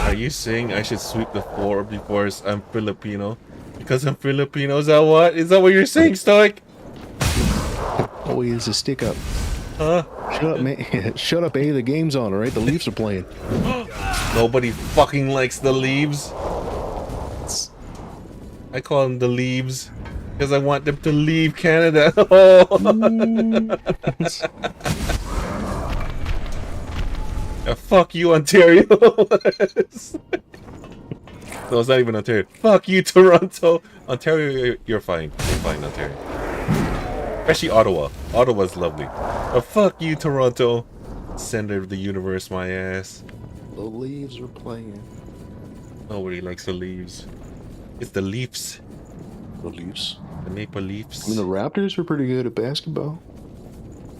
Are you saying I should sweep the floor because I'm Filipino? Because I'm Filipino? Is that what? Is that what you're saying, Stoic? Oh, he is a stick up. Huh? Shut up, man. Shut up, A. The game's on, alright? The Leafs are playing. Nobody fucking likes the Leaves. I call them the Leaves because I want them to leave Canada. Fuck you, Ontario. No, it's not even Ontario. Fuck you, Toronto. Ontario, you're fine. You're fine, Ontario. Especially Ottawa. Ottawa's lovely. Oh, fuck you, Toronto. Center of the universe, my ass. The Leaves are playing. Nobody likes the Leaves. It's the Leafs. The Leafs. The Maple Leafs. I mean, the Raptors are pretty good at basketball.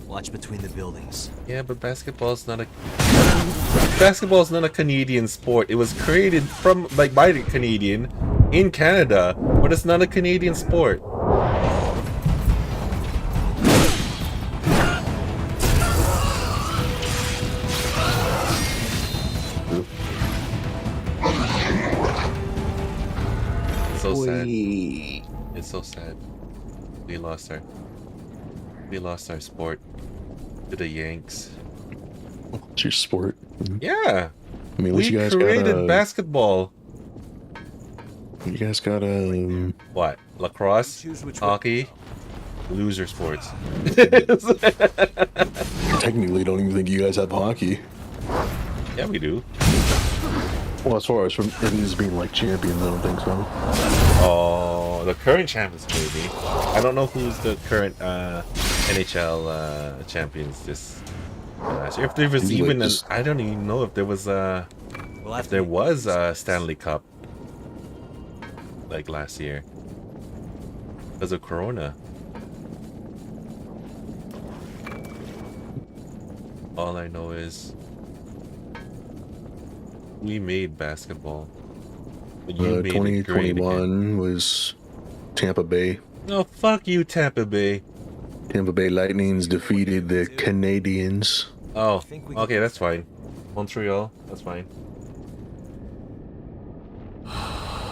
Watch between the buildings. Yeah, but basketball's not a Canadian sport. It was created from by the Canadian in Canada, but it's not a Canadian sport. It's so sad. It's so sad. We lost our sport to the Yanks. It's your sport. Yeah. I mean, at We least you guys created got basketball. You guys got What? Lacrosse? Choose which one. Hockey? Loser sports. technically don't even think you guys have hockey. Yeah, we do. Well, as far as from it being like champions, I don't think so. Oh, the current champions, maybe. I don't know who's the current NHL champions this last year. If there was Usually even an, just- I don't even know if there was a We'll have if to there make was a decisions. Stanley Cup like last year because of Corona. All I know is we made basketball. But you made it great again. 2021 was Tampa Bay. No, fuck you, Tampa Bay. Tampa Bay Lightnings defeated the Canadians. Oh, think we okay, can- that's fine. Montreal, that's fine.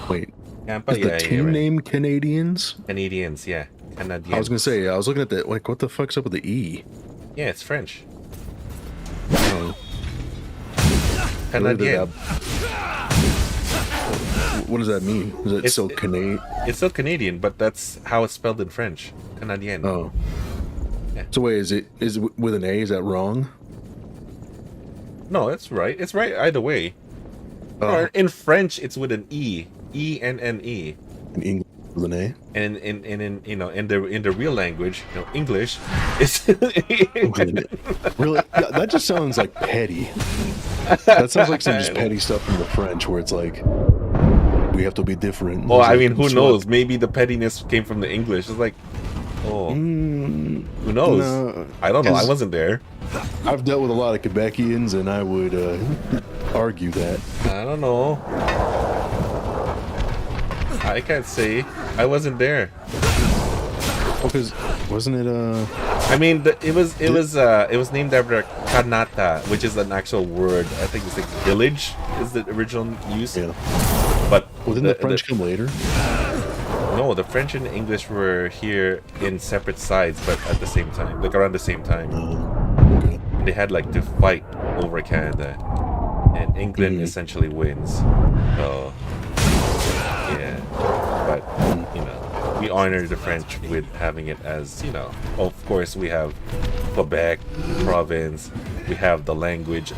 Wait, Tampa, is yeah, the yeah, team right. named Canadians? Canadians, yeah. Canadians. I was gonna say, I was looking at that. Like, what the fuck's up with the E? Yeah, it's French. Oh, Canadien. what does that mean? Is it It's- still Canadian? It's still Canadian, but that's how it's spelled in French. Canadien. Oh. Yeah. So wait, is it with an A? Is that wrong? No, that's right. It's right either way. Oh, Or in French, it's with an E. E-N-N-E. in English with an A. And in you know in the real language, you know, English, it's Really? Yeah, that just sounds like petty. That sounds like some just petty stuff from the French, where it's like we have to be different. Well, It's I like, mean, who it's knows? Maybe the pettiness came from the English. It's like, oh, who knows? no, I don't know. I 'cause- wasn't there. I've dealt with a lot of Quebecians, and I would argue that. I don't know. I can't say. I wasn't there. Because wasn't it? I mean, it was named after Kanata, which is an actual word. I think it's like village is the original use. Yeah. But Well, didn't the French come later? no, the French and English were here in separate sides, but at the same time, like around the same time. Okay. They had like to fight over Canada, and England essentially wins. So yeah, but you know, we honor the French with having it as, you know, of course we have Quebec province, we have the language.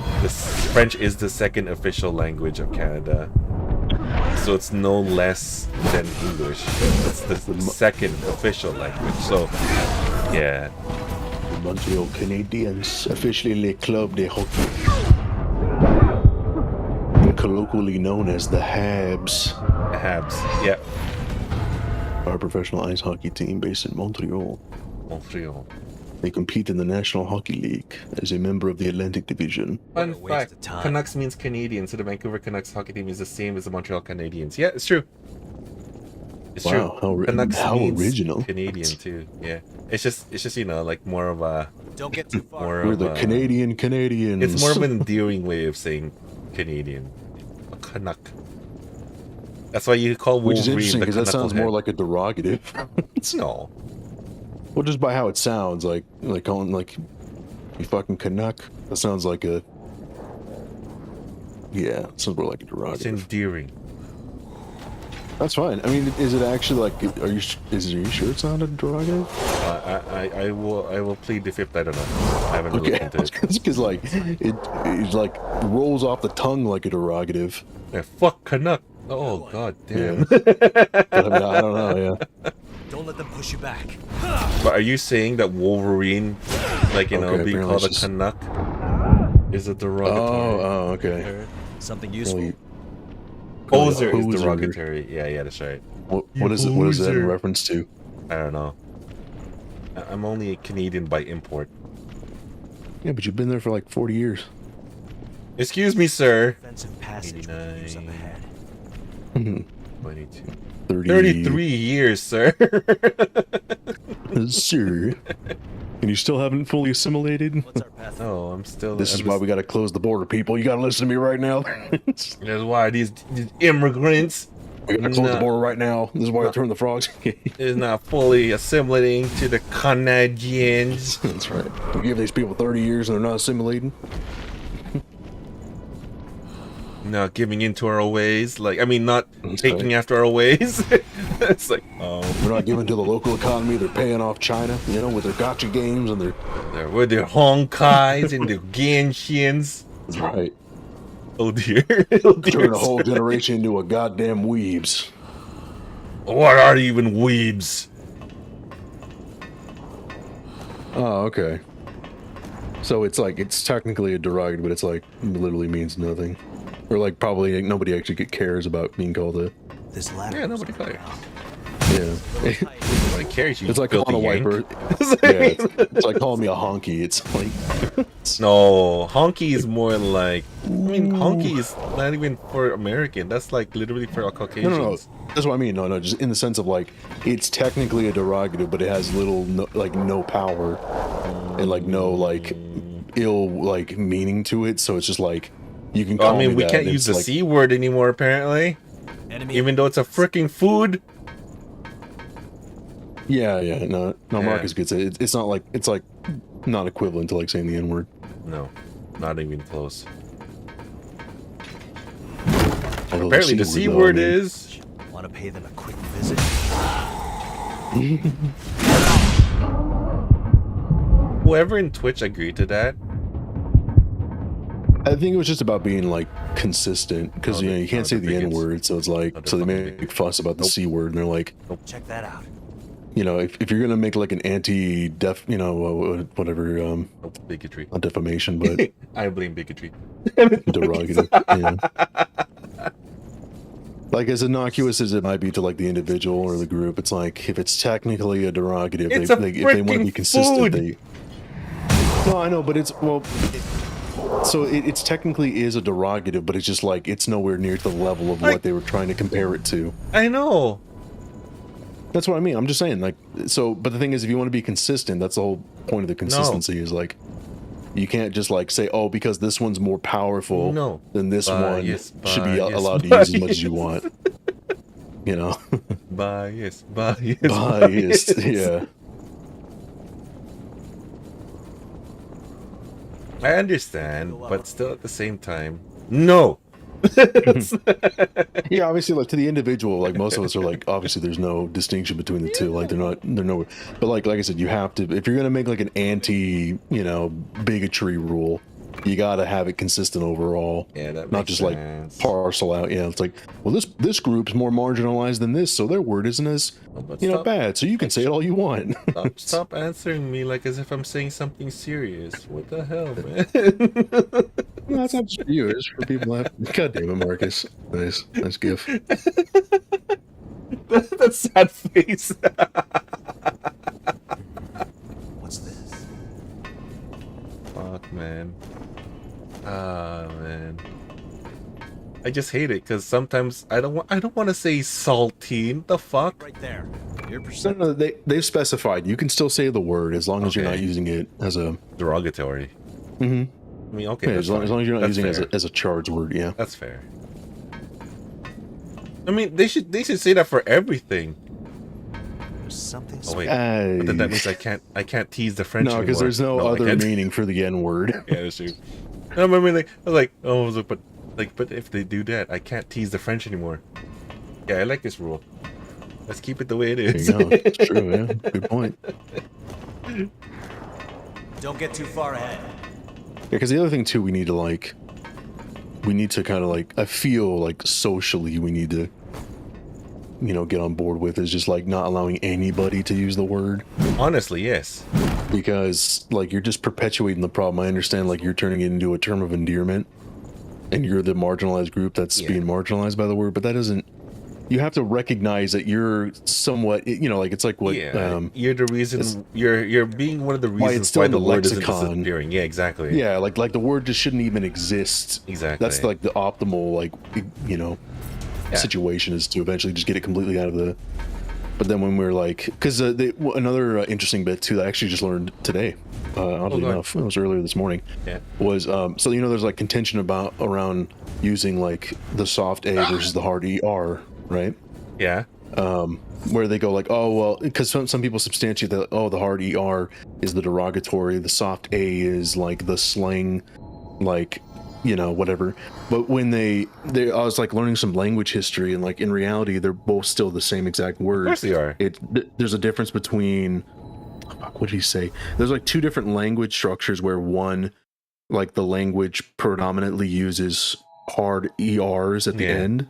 French is the second official language of Canada, so it's no less than English. It's the second official language. So yeah. The Montreal Canadiens, officially Le Club de Hockey, and colloquially known as the Habs, Habs, yeah. are a professional ice hockey team based in Montreal. Montreal. They compete in the National Hockey League as a member of the Atlantic Division. Fun What a waste fact, of time. Canucks means Canadian, so the Vancouver Canucks hockey team is the same as the Montreal Canadiens. Yeah, it's true. It's Wow, true. how original. Canadian too. Yeah. It's just you know, like more of a Don't get too far. more We're of the a, Canadians. It's more of an endearing way of saying Canadian. A Canuck. That's why you call Which is Wolverine interesting the because that sounds more Knucklehead. like a derogative. No. Well, just by how it sounds, like calling like you fucking Canuck. That sounds like a it sounds more like a It's derogative. endearing. That's fine. I mean, is it actually like? Are you sure it's not a derogative? I will plead the fifth. I don't know. I haven't looked Okay, into it. because like it like rolls off the tongue like a derogative. Yeah, fuck Canuck. Oh god Yeah. damn. But I mean, I don't know. Yeah. Don't let them push you back. But are you saying that Wolverine, like being apparently called a it's just- Canuck, is a derogatory? Oh, okay. Something useful. Poser is Poser. derogatory. Yeah, that's right. What is it? What is that in Poser. reference to? I don't know. I'm only a Canadian by import. Yeah, but you've been there for like 40 years. Excuse me, sir. Defensive passage with views up ahead. 22. 30. 33 years, sir. Sir. And you still haven't fully assimilated? What's our path? No, I'm still. This is I'm why just- we gotta close the border, people. You gotta listen to me right now. That's why these immigrants We gotta close the No. border right now. This is why I turn the frogs. is not fully assimilating to the Canadians. That's right. We give these people 30 years and they're not assimilating. Not giving into our ways. Like, I mean, not That's taking right. after our ways. It's like, oh, They're not giving to the local economy. They're paying off China, you know, with their gotcha games and their. they're with their Honkais and their Genshins. That's right. Oh dear. Oh dear. Turn a whole generation into a goddamn weebs. What are even weebs? Oh, okay. So it's like, it's technically a derogatory, but it's like, literally means nothing. Or like, probably like, nobody actually cares about being called a. This ladder. Yeah, goes nobody cares. around. Yeah. Nobody cares. You It's like filthy calling a yank. wiper. It's like- Yeah, it's like calling me a honky. It's like. No, honky is more like. I mean, honky is not even for American. That's like literally for Caucasians. No. That's what I mean. No, just in the sense of like, it's technically a derogative, but it has little, no power, and like no like ill like meaning to it. So it's just like you can. Well, Call I mean, me we that, can't and use it's the like, C word anymore, apparently. Enemy. Even though it's a freaking food. Yeah, no, Yeah. Marcus gets it. It's not like it's like not equivalent to like saying the N word. No, not even close. Although Apparently, the C though, I word mean, is. Want to pay them a quick visit? Whoever in Twitch agreed to that. I think it was just about being like consistent because Oh, you know the- you can't oh, say the the N bigots. word, so it's like Oh, the so they fucking make bigots. fuss about the Nope. C word, and they're like, Check that out. you know, if you're gonna make like an anti-def, you know, whatever, Oh, bigotry. not defamation, but I blame bigotry. derogative. Yeah. Like as innocuous as it might be to like the individual or the group, it's like if it's technically a derogative, It's they, a if they want to freaking be consistent, food. they. No, I know, but it's well. So it's technically is a derogative, but it's just like it's nowhere near to the level of Like- what they were trying to compare it to. I know. That's what I mean. I'm just saying, like, so. But the thing is, if you want to be consistent, that's the whole point of the consistency. Is like, you can't just like say, oh, because this one's more powerful No. than this Bias, one should be bias, allowed to use as much bias. as you want. You know, Bias. biased. Yeah. I understand, but still at the same time, no. Yeah, obviously, like to the individual, like most of us are like, obviously, there's no distinction between the two. Like they're no, but like I said, you have to if you're gonna make like an anti, you know, bigotry rule, you gotta have it consistent overall. Yeah, that not makes just sense. like parcel out. Yeah, it's like, well, this group's more marginalized than this, so their word isn't as but you know stop- bad. So you can say it all you want. Stop answering me like as if I'm saying something serious. What the hell, man? No, that's not just for you. It's for people laughing. God damn it, Marcus. Nice gif. That sad face. What's this? Fuck, man. Ah, man. I just hate it because sometimes I don't want to say saltine. The fuck? Right there. Your No, percent. no, they've specified. You can still say the word as long as you're not Okay. using it as a. Derogatory. Mhm. I mean, okay. Yeah, that's as long fine. as you're not That's using it fair. as a charge word. Yeah. That's fair. I mean, they should say that for everything. There's something. Oh wait, but then that means I can't tease the French No, because anymore. there's no I other can't. meaning for the N word. Yeah, that's true. No, I mean, like, I was like, but if they do that, I can't tease the French anymore. Yeah, I like this rule. Let's keep it the way it There is. you go. It's true. Yeah. Good point. Don't get too far ahead. Yeah, because the other thing too, we need to like we need to kind of like, I feel like socially we need to, you know, get on board with is just like not allowing anybody to use the word, Honestly, yes. because like you're just perpetuating the problem. I understand like you're turning it into a term of endearment and you're the marginalized group that's Yeah. being marginalized by the word, but that doesn't, you have to recognize that you're somewhat, you know, like it's like what Yeah, you're the reason. You're being one of the why reasons it's still why in the the word isn't lexicon. disappearing. Yeah, exactly. Yeah, like the word just shouldn't even exist. Exactly. That's like the optimal, like, you know, Yeah. situation is to eventually just get it completely out of the. But then when we're like, because another interesting bit too that I actually just learned today, oddly go on. enough, it was earlier this morning, Yeah. was so you know there's like contention around using like the soft A versus the hard ER, right? Yeah. Where they go like, oh well, because some people substantiate that, oh, the hard ER is the derogatory, the soft A is like the slang, like, you know, whatever. But when I was like learning some language history, and like in reality they're both still the same exact word. Of course they are. There's a difference between, what did he say? There's like two different language structures where one, like the language predominantly uses hard ERs at the Yeah. end,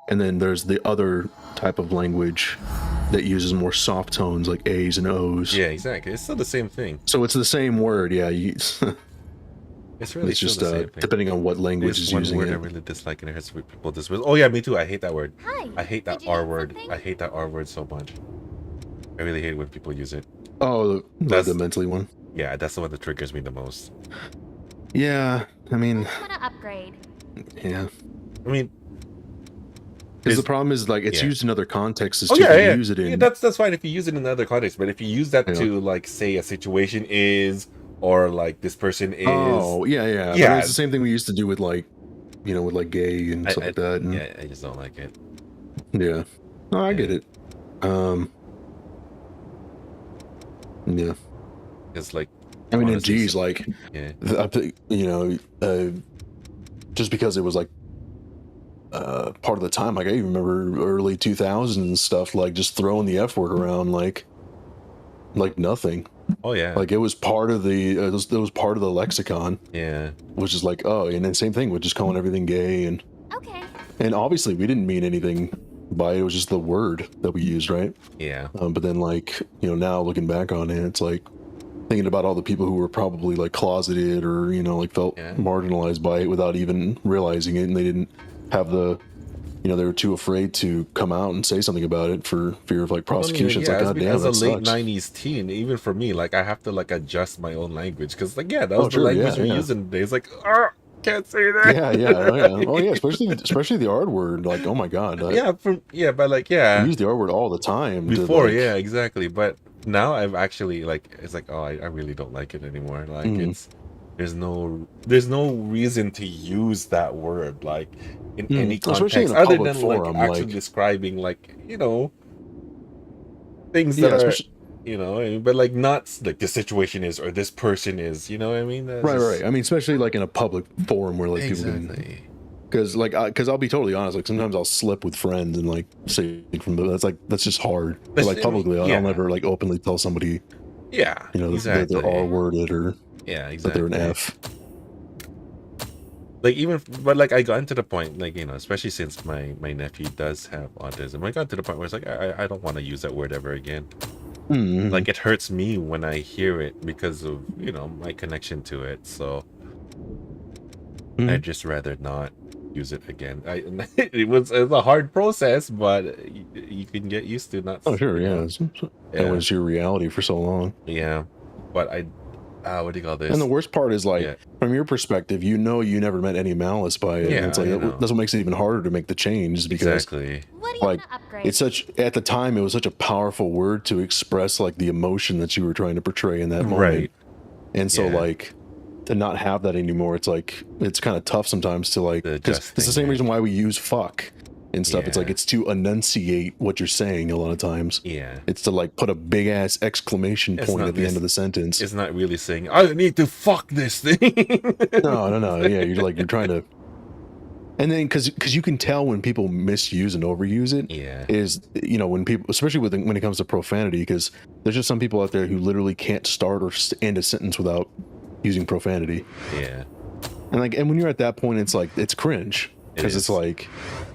and then there's the other type of language that uses more soft tones like A's and O's. Yeah, exactly. It's still the same thing. So it's the same word, yeah. It's really It's still just the same thing. depending on what language There's is one using word I it. really dislike, and it hurts people this way. Oh yeah, me too. I hate that word. Hi. I hate that Did you R need word. something? I hate that R word so much. I really hate when people use it. Oh, That's- the mentally one. Yeah, that's the one that triggers me the most. Yeah, I mean, I'm gonna upgrade. yeah. I mean, Because Is- the problem is like it's yeah. used in other contexts as oh to yeah, yeah. use it in. Yeah, that's fine if you use it in another context, but if you use that Yeah. to like say a situation is, or like this person is. Oh, yeah. Yeah. But it's the same thing we used to do with like, you know, with like gay and stuff like that. And, Yeah, I just don't like it. yeah. No, I get it. Yeah. It's like, I mean, and honestly, geez, like, yeah, I think, you know, just because it was like part of the time, like I even remember early 2000s and stuff, like just throwing the F word around like nothing. oh yeah, Like it was part of the it was part of the lexicon, yeah, which is like, oh, and then same thing with just calling everything gay, Okay. and obviously we didn't mean anything by it. It was just the word that we used, right? yeah, But then, like, you know, now looking back on it, it's like thinking about all the people who were probably like closeted or, you know, like felt Yeah. marginalized by it without even realizing it, and they didn't have the, you know, they were too afraid to come out and say something about it for fear of like prosecution. It's like, God damn, as a that late sucks. '90s teen, even for me, like I have to like adjust my own language because, like, yeah, that Oh, was the sure, language yeah, we're yeah. using today. It's like, oh, can't say that. Oh yeah, especially the R word. Like, oh my God, but like, I yeah, use the R word all the time. to, before, like- yeah, exactly. But now I've actually like, it's like, oh, I really don't like it anymore. Like, Mhm. there's no reason to use that word like in any Especially in context a other public than forum, like actually like- describing like, you know, things Yeah, that are, especially- you know, but like not like the situation is or this person is, you know what I mean? That's Right, just- right. I mean, especially like in a public forum where like people can, Exactly. because I'll be totally honest. Like sometimes I'll slip with friends and like say from that's just hard. But like publicly, Yeah. I'll never like openly tell somebody, Yeah, you know, exactly. that they're R worded or Yeah, that exactly. they're an F. Like even, but like I got to the point, like, you know, especially since my nephew does have autism, I got to the point where it's like I don't want to use that word ever again. Mhm. Like it hurts me when I hear it because of, you know, my connection to it. So Mhm. I'd just rather not use it again. It was a hard process, but you can get used to not. Oh sure, you yeah. know, That was your reality for so long. yeah. But what do you call this? And the worst part is like, Yeah. from your perspective, you know, you never meant any malice by it. Yeah, and it's like I know. that's what makes it even harder to make the change because Exactly. What do you like want to upgrade? it's such at the time it was such a powerful word to express like the emotion that you were trying to portray in that moment. Right. And so Yeah. like to not have that anymore, it's like it's kind of tough sometimes to like, The because just it's the thing, same yeah. reason why we use fuck and stuff. It's like Yeah. it's to enunciate what you're saying a lot of times. Yeah. It's to like put a big ass exclamation It's point not at the this- end of the sentence. It's not really saying I need to fuck this thing. No. Yeah, you're trying to, and then because you can tell when people misuse and overuse it. Yeah. Is, you know, when people, especially when it comes to profanity, because there's just some people out there who literally can't start or end a sentence without using profanity. Yeah. and when you're at that point, it's like it's cringe because it's like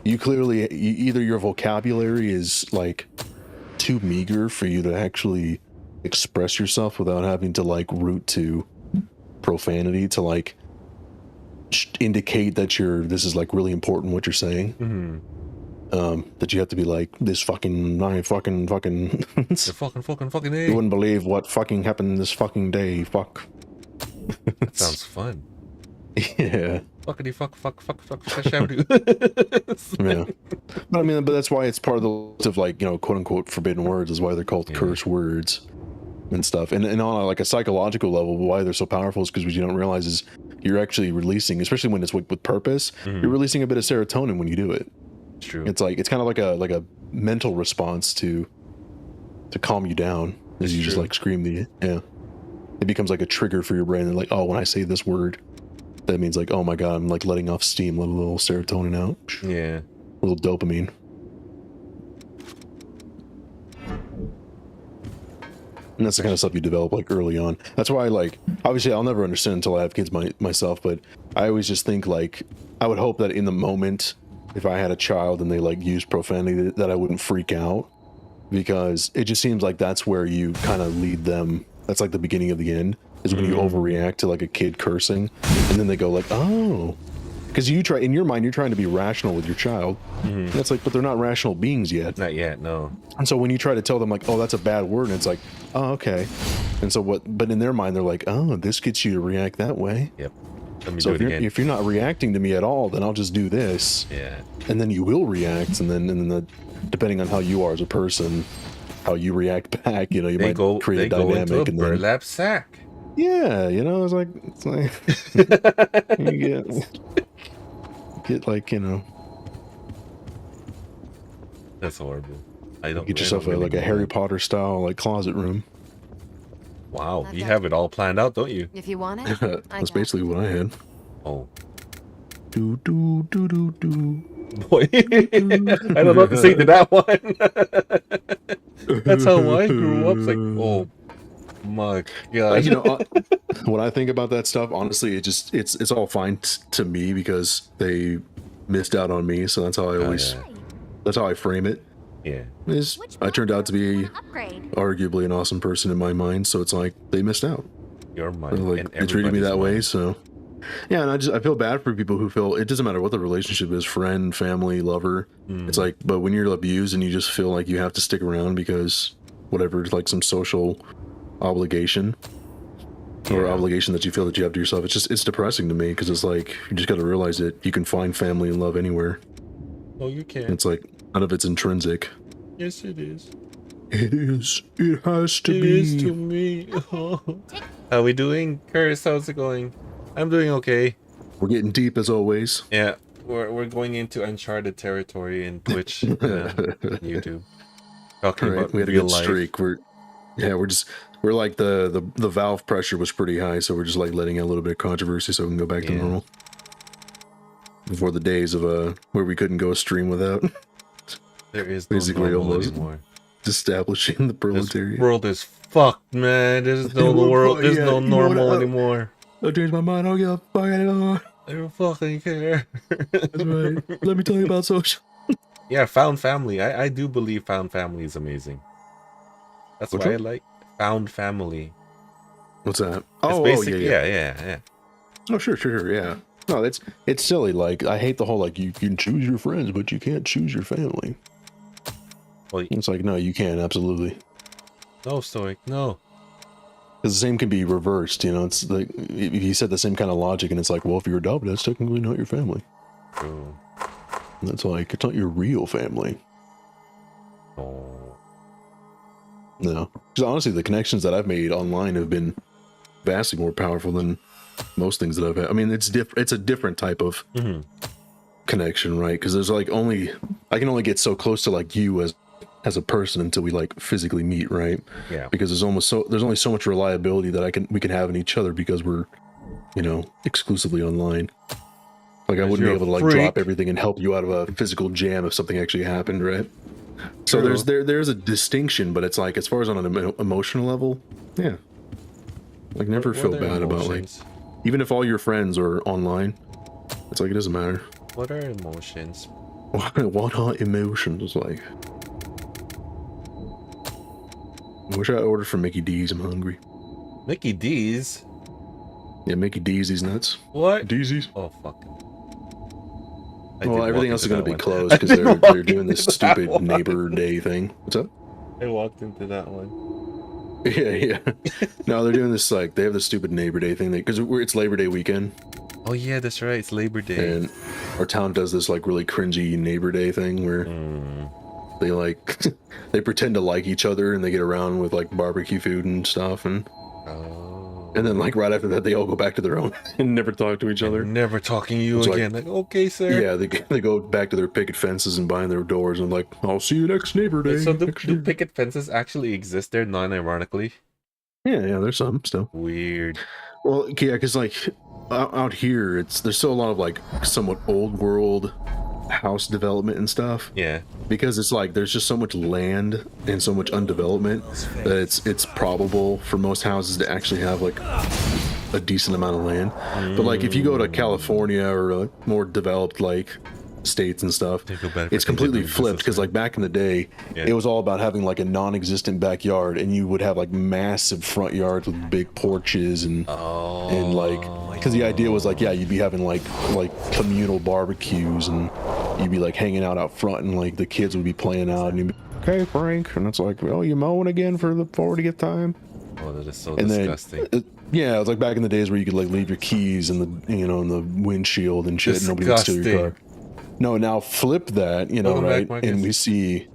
you clearly either your vocabulary is like too meager for you to actually express yourself without having to like root to profanity to like indicate that this is like really important what you're saying. That you have to be like this fucking fucking The fucking you wouldn't believe what fucking happened this fucking day. Fuck. Sounds fun. Yeah. Fuckity fuck shouty. Yeah. But I mean, but that's why it's part of the list of like, you know, quote unquote forbidden words is why they're called curse words and stuff. And on like a psychological level, why they're so powerful is because what you don't realize is you're actually releasing, especially when it's with purpose, you're releasing a bit of serotonin when you do it. It's true. It's like, it's kind of like a mental response to calm you down as you just like scream it becomes like a trigger for your brain. And like, oh, when I say this word, that means like, oh my God, I'm like letting off steam, letting a little serotonin out. Yeah. A little dopamine. And that's the kind of stuff you develop like early on. That's why like, obviously I'll never understand until I have kids myself, but I always just think like, I would hope that in the moment, if I had a child and they like used profanity, that I wouldn't freak out, because it just seems like that's where you kind of lead them. That's like the beginning of the end, is when you overreact to like a kid cursing, and then they go like, oh, because you try in your mind, you're trying to be rational with your child. And that's like, but they're not rational beings yet. Not yet, no. And so when you try to tell them like, oh, that's a bad word, and it's like, oh, okay. And so but in their mind, they're like, oh, this gets you to react that way. Yep. Let me So do it again. if you're not reacting to me at all, then I'll just do this. Yeah. And then you will react, and then depending on how you are as a person, how you react back, you know, you might create a dynamic, into a and burlap sack. yeah, you know, it's like you get like, you know, That's horrible. I don't get I yourself don't really like a know Harry that. Potter style like closet room. Wow, you have it all planned out, don't you? If you want it, That's basically what I had. Oh. Do do do do do. Boy, I don't know what to say to that one. That's how I grew up. It's like, oh my God. You know, when I think about that stuff, honestly, it's all fine to me because they missed out on me. So that's how I always, that's how I frame it. Yeah. Is I turned out to be arguably an awesome person in my mind. So it's like they missed out. Your mind. Like and they treated me that way. everybody's So yeah, and I feel bad for people who feel it doesn't matter what the relationship is, friend, family, lover. It's like, but when you're abused and you just feel like you have to stick around because whatever, like some social obligation or obligation that you feel that you have to yourself, it's depressing to me because it's like you just got to realize that you can find family and love anywhere. Oh, you can. It's like none of it's intrinsic. Yes, it is. It is. It has to It be. is to me. How we doing, Curtis? How's it going? I'm doing okay. We're getting deep as always. Yeah, we're going into uncharted territory in Twitch, YouTube. Talking Right, about we had a real good life. streak. We're like the Valve pressure was pretty high, so we're just like letting out a little bit of controversy so we can go back to normal. Before the days of where we couldn't go a stream without There is no basically normal almost anymore. establishing the This proletariat. world is fucked, man. There's no world. There's Yeah, no you know what, normal anymore. I changed my mind. I don't give a fuck anymore. I don't fucking care. That's right. Let me tell you about social. Yeah, found family. I do believe found family is amazing. That's Which why I one? like found family. What's that? It's Oh, basic, yeah. yeah. Oh, sure, yeah. No, it's silly. Like I hate the whole like you can choose your friends, but you can't choose your family. Well, It's like no, you can absolutely. no, Stoic, no. Because the same can be reversed, you know. It's like if you said the same kind of logic, and it's like, well, if you're adopted, that's technically not your family. True. And that's like it's not your real family. Oh. No, because honestly, the connections that I've made online have been vastly more powerful than most things that I've had. I mean, it's a different type of connection, right? Because there's like I can only get so close to like you as a person until we like physically meet, right? Yeah. Because there's only so much reliability that we can have in each other because we're, you know, exclusively online. Like I wouldn't be you're a able to like freak. drop everything and help you out of a physical jam if something actually happened, right? So True. there's a distinction, but it's like as far as on an emotional level, yeah. Like never What feel are their bad about like emotions? Even if all your friends are online, it's like it doesn't matter. What are emotions? What are emotions like? I wish I ordered from Mickey D's. I'm hungry. Mickey D's? Yeah, Mickey D's. These nuts. What? D's. Oh, fuck. Well, everything else is going to be closed because they're doing this stupid Neighbor Day thing. What's up? I walked into that one. Yeah. No, they're doing this like they have the stupid Neighbor Day thing because it's Labor Day weekend. Oh yeah, that's right. It's Labor Day. And our town does this like really cringy Neighbor Day thing where they like they pretend to like each other and they get around with like barbecue food and stuff and then like right after that they all go back to their own and never talk to each other. Never talking to you It's again. Like, okay, sir. Yeah, they go back to their picket fences and behind their doors and like, I'll see you next Neighbor Day. So do picket fences actually exist there, non-ironically? Yeah, there's some still. Weird. Well, yeah, because like out here, there's still a lot of like somewhat old world house development and stuff. Yeah. Because it's like there's just so much land and so much undevelopment that it's probable for most houses to actually have like a decent amount of land. But like if you go to California or more developed like states and stuff, it's completely flipped because like back in the day it was all about having like a non-existent backyard and you would have like massive front yards with big porches and like because the idea was like you'd be having like communal barbecues and you'd be like hanging out front and like the kids would be playing out and you'd be, okay Frank, and it's like, oh, you mowing again for the 40th time? Oh, that is so and disgusting. Yeah, it was like back in the days where you could like leave your keys in the in the windshield and shit. Nobody would steal your car. No, now flip that, right? And we see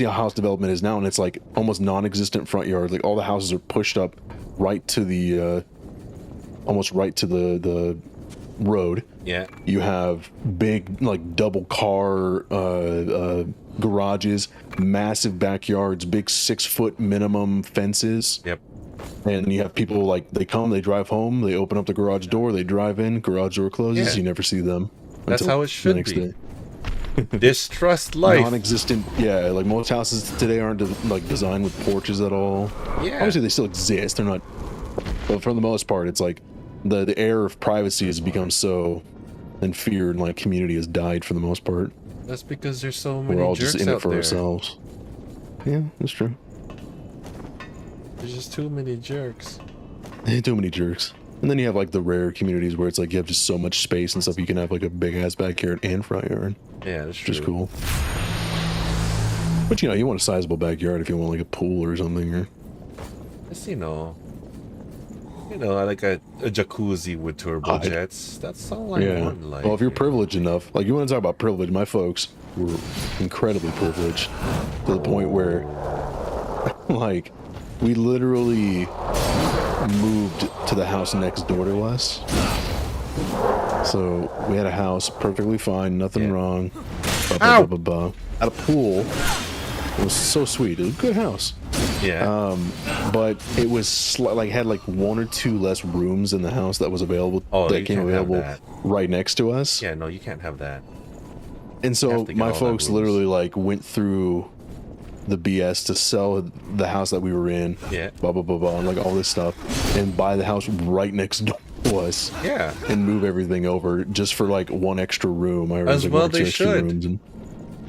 how house development is now, and it's like almost non-existent front yards. Like all the houses are pushed up right to the, almost right to the road. Yeah. You have big like double car garages, massive backyards, big 6-foot minimum fences. Yep. And you have people like they drive home, they open up the garage door, they drive in, garage door closes, you never see them. That's how it should be. Distrust life. Non-existent, like most houses today aren't like designed with porches at all. Yeah. Obviously they still exist, they're not, but for the most part it's like the air of privacy has become so, and fear and like community has died for the most part. That's because there's so many We're all jerks just in it out for there. ourselves. Yeah, that's true. There's just too many jerks. Too many jerks. And then you have like the rare communities where it's like you have just so much space and stuff. You can have like a big ass backyard and front yard. Yeah, that's true. Which is cool. But you want a sizable backyard if you want like a pool or something. Or Just like a jacuzzi with turbo jets. That's all I want in life. Well, if you're privileged enough, like you want to talk about privilege, my folks were incredibly privileged to the point where like we literally moved to the house next door to us. So we had a house perfectly fine, nothing wrong. Had a pool. It was so sweet. It was a good house. Yeah. But it was had like 1 or 2 less rooms in the house that was available. That came available right next to us. Yeah, no, you can't have that. And so my folks literally like went through the BS to sell the house that we were in. Yeah. Blah blah blah blah, and like all this stuff, and buy the house right next door to us. Yeah. And move everything over just for like 1 extra room. As well they should. And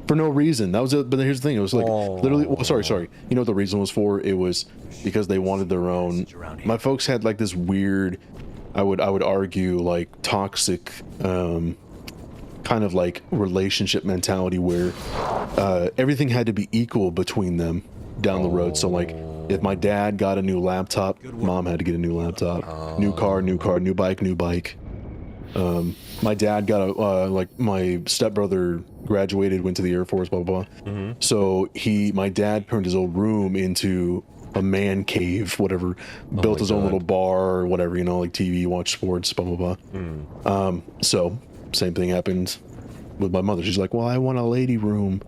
for no reason. That was it. But here's the thing. It was like literally. Well, sorry. You know what the reason was for? It was because they wanted their own. My folks had like this weird, I would argue like toxic, kind of like relationship mentality where everything had to be equal between them down the road. So like if my dad got a new laptop, mom had to get a new laptop. New car, new bike. My dad got a like my stepbrother graduated, went to the Air Force, blah blah blah. So my dad turned his old room into a man cave, whatever. Built his own little bar or whatever, like TV, watch sports, blah blah blah. So same thing happened with my mother. She's like, well, I want a lady room.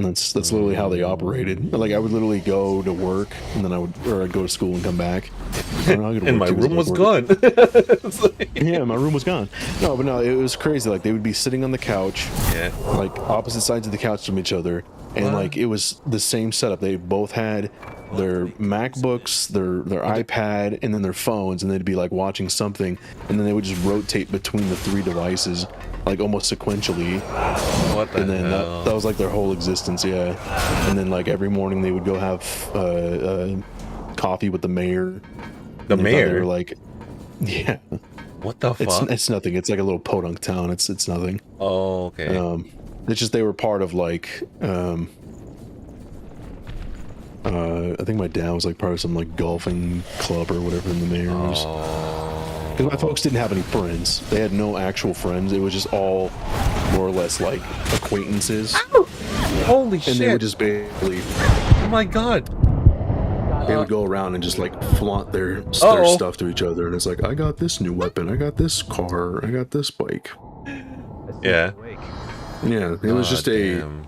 And that's literally how they operated. Like I would literally go to work and then I'd go to school and come back. And my room was gone. Yeah, my room was gone. No, but no, it was crazy. Like they would be sitting on the couch, Yeah. like opposite sides of the couch from each other, and like it was the same setup. They both had their MacBooks, their iPad, and then their phones, and they'd be like watching something, and then they would just rotate between the three devices, like almost sequentially. What the And then hell? that was like their whole existence, yeah. And then like every morning they would go have coffee with the mayor. The And they thought they mayor? were like, yeah. What the fuck? It's nothing. It's like a little podunk town. It's nothing. Oh, okay. It's just they were part of like I think my dad was like part of some like golfing club or whatever in the mayor's. Oh. Because my folks didn't have any friends. They had no actual friends. It was just all more or less like acquaintances. Holy And shit. they would just basically Oh my god. they would go around and just like flaunt their Uh-oh. stuff to each other, and it's like, I got this new weapon, I got this car, I got this bike. Yeah. Yeah, it was just Goddamn.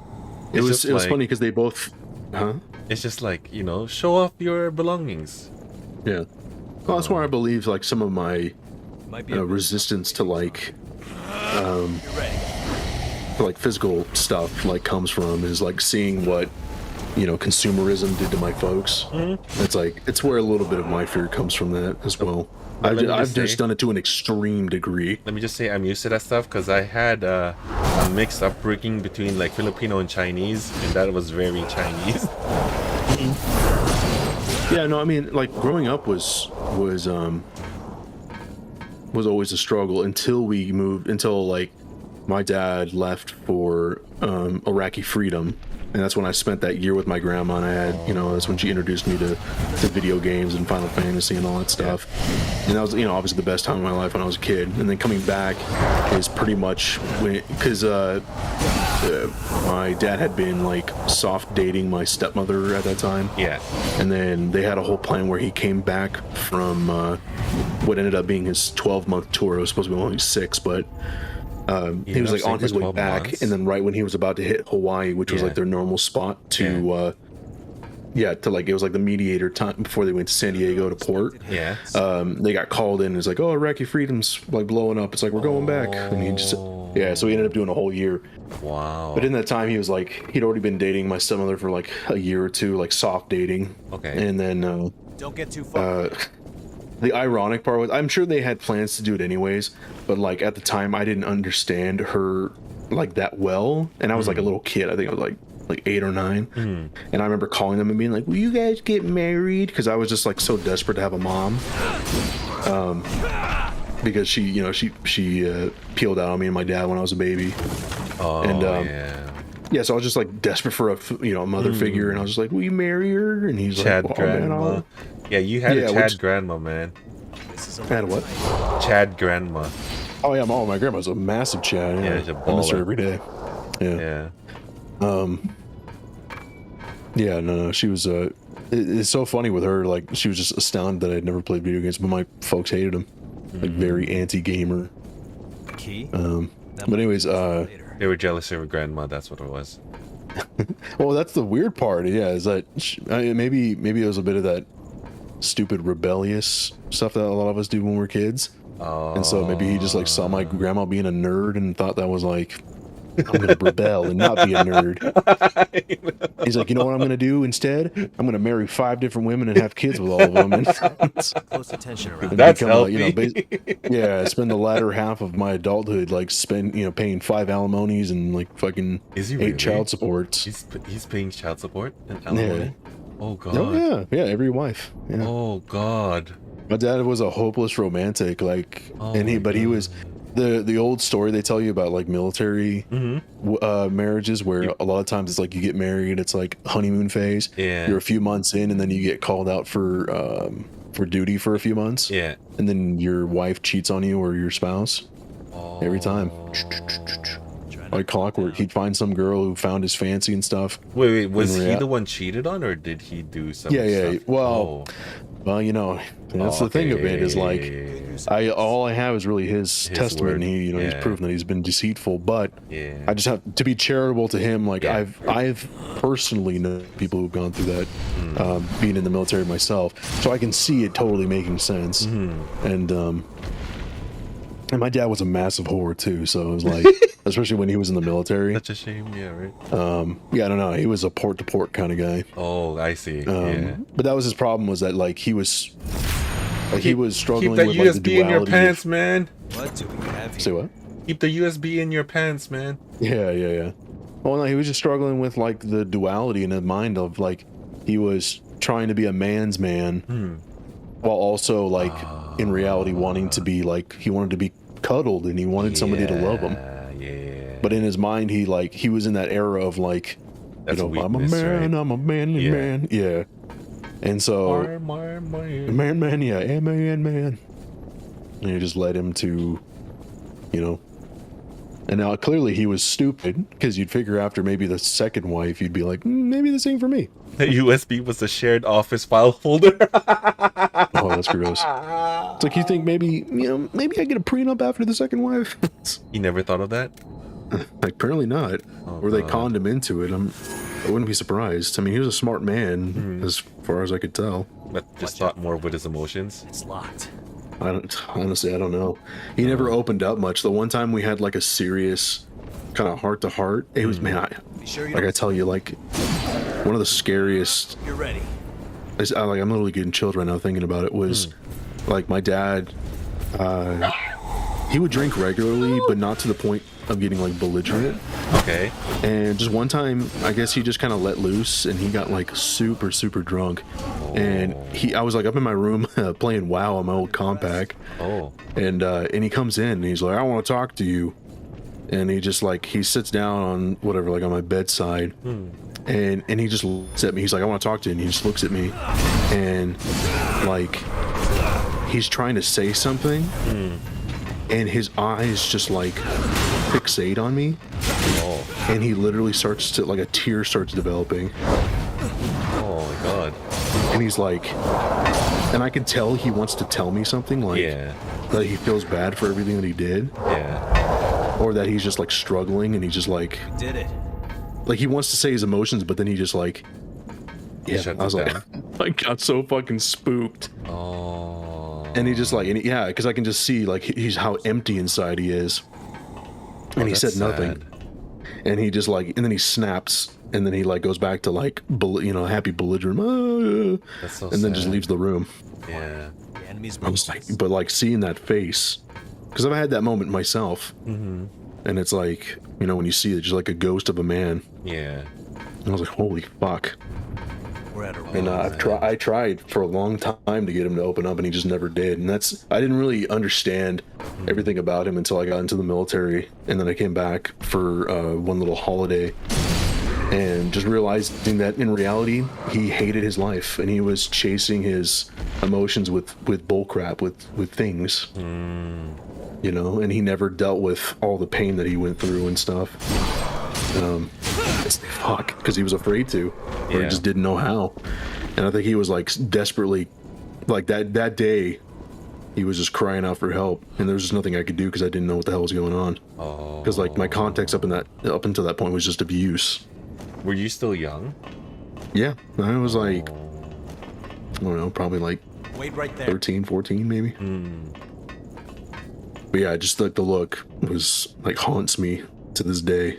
it It's was just it was like- funny because they both, huh? It's just like, you know, show off your belongings. Yeah. Well, that's why I believe like some of my resistance to like to, like physical stuff like comes from is like seeing what, you know, consumerism did to my folks. It's like it's where a little bit of my fear comes from that as well. But let me I've just just say- done it to an extreme degree. Let me just say I'm used to that stuff because I had a mixed upbringing between like Filipino and Chinese, and that was very Chinese. Yeah, no, I mean, like growing up was always a struggle until like my dad left for Iraqi freedom, and that's when I spent that year with my grandma. And I had, you know, that's when she introduced me to video games and Final Fantasy and all that stuff. And that was, you know, obviously the best time of my life when I was a kid. And then coming back is pretty much because my dad had been like soft dating my stepmother at that time. Yeah. And then they had a whole plan where he came back from what ended up being his 12-month tour. It was supposed to be only 6, but he was like on his way back. months? And then right when he was about to hit Hawaii, which was Yeah. like their normal spot to, to like, it was like the mediator time before they went to San Diego to port. Yeah. They got called in. It's like, oh, Iraqi freedom's like blowing up. It's like, we're going back. And he just, so he ended up doing a whole year. Wow. But in that time, he was like, he'd already been dating my stepmother for like a year or two, like soft dating. Okay. And then Don't get too far. the ironic part was, I'm sure they had plans to do it anyways, but like at the time, I didn't understand her like that well, and I was like a little kid. I think I was like 8 or 9, and I remember calling them and being like, "Will you guys get married?" Because I was just like so desperate to have a mom. Because she, you know, she peeled out on me and my dad when I was a baby. Oh, and, yeah. Yeah, so I was just like desperate for a mother figure, and I was just like, "Will you marry her?" And he's Chad like, "Oh, man, grandma. I'll-" Yeah, you had Yeah, a Chad which- grandma, man. And what? Chad grandma. Oh yeah, my grandma's a massive Chad. Yeah, she's a I miss her baller. every day. Yeah. Yeah. Yeah, no, she was. It's so funny with her. Like, she was just astounded that I'd never played video games, but my folks hated them. Like, very anti-gamer. Key? But anyways, They were jealous of her grandma. That's what it was. well, that's the weird part. Yeah, is that maybe it was a bit of that stupid rebellious stuff that a lot of us do when we're kids. And so maybe he just like saw my grandma being a nerd and thought that was like, I'm gonna rebel and not be a nerd. He's like, you know what I'm gonna do instead? I'm gonna marry 5 different women and have kids with all of them. And Close attention around. and That's become, healthy. yeah, spend the latter half of my adulthood like paying 5 alimonies and like fucking Is he 8 really? child supports. He's paying child support and alimony. Oh god. Oh yeah, every wife. Yeah. Oh god. My dad was a hopeless romantic, like, Oh and he my was the old story they tell you about like military marriages, where a lot of times it's like you get married, it's like honeymoon phase. Yeah. You're a few months in, and then you get called out for duty for a few months. Yeah. And then your wife cheats on you or your spouse every time. Like clockwork. He'd find some girl who found his fancy and stuff. Wait, was In he rea- the one cheated on, or did he do something? Yeah. Well, Well, you know, that's the thing of it is like, all I have is really his testament. word. He, you know, he's Yeah. proven that he's been deceitful, but Yeah. I just have to be charitable to him. Like Yeah. I've personally known people who've gone through that, being in the military myself, so I can see it totally making sense. And my dad was a massive whore too, so it was like, especially when he was in the military. Such a shame. Yeah, right. Yeah, I don't know. He was a port to port kind of guy. Oh, I see. Yeah. But that was his problem, was that like he was struggling Keep that with like the USB in your duality pants, of, man. What do we have here? say what? Keep the USB in your pants, man. Yeah. Well, no, he was just struggling with like the duality in his mind of like he was trying to be a man's man, while also like in reality wanting to be like, he wanted to be cuddled and he wanted somebody to love him. Yeah. But in his mind, he was in that era of like, That's you know, I'm a weakness, man, right? I'm a manly Yeah. man. Yeah. And so man, yeah, man. And you just led him to, you know. And now clearly he was stupid, because you'd figure after maybe the second wife, you'd be like, maybe this ain't for me. The USB was a shared office file folder. Oh, that's gross. It's like, you think maybe I get a prenup after the second wife? You never thought of that? Like, apparently not. Oh, Or they God. conned him into it. I wouldn't be surprised. I mean, he was a smart man, as far as I could tell. But just thought more with his emotions. It's locked. Honestly, I don't know. He never opened up much. The one time we had like a serious kind of heart to heart, it was, man, Be sure you like I don't. tell you, like one of the scariest. You're ready. I'm literally getting chilled right now thinking about it. Was like my dad. He would drink regularly, but not to the point of getting like belligerent. Okay. And just one time, I guess he just kind of let loose, and he got like super drunk. And I was like up in my room playing WoW on my old compact. Oh. And he comes in and he's like, I want to talk to you. And he just like, he sits down on whatever, like on my bedside. And he just looks at me. He's like, I want to talk to you. And he just looks at me. And like, he's trying to say something. And his eyes just like fixate on me. Oh. And he literally starts to, like a tear starts developing. Oh my God. And he's like, and I can tell he wants to tell me something, like Yeah. that he feels bad for everything that he did. Yeah. Or that he's just like struggling and he's just like Did it. he wants to say his emotions, but then he just like, yeah, Shuts I was it like, I got so fucking spooked. Oh. And he just like, yeah, because I can just see like he's how empty inside he is. And he said that's nothing. sad. And he just like, and then he snaps, and then he like goes back to like, happy belligerent, That's so and then just sad. leaves the room. Yeah. The enemy's I was like, movements. but like seeing that face, because I've had that moment myself, and it's like, you know, when you see it, just like a ghost of a man. Yeah. And I was like, holy fuck. We're at a And road. I tried for a long time to get him to open up, and he just never did. And I didn't really understand everything about him until I got into the military, and then I came back for one little holiday, and just realizing that in reality he hated his life, and he was chasing his emotions with bullcrap, with things, you know, and he never dealt with all the pain that he went through and stuff. Fuck, because he was afraid to, or Yeah. he just didn't know how. And I think he was like desperately, like that day, he was just crying out for help, and there was just nothing I could do because I didn't know what the hell was going on. Oh. Because like my context up until that point was just abuse. Were you still young? Yeah, I was like, I don't know, probably like Wait right there. 13, 14 maybe. But yeah, just like the look was like haunts me to this day.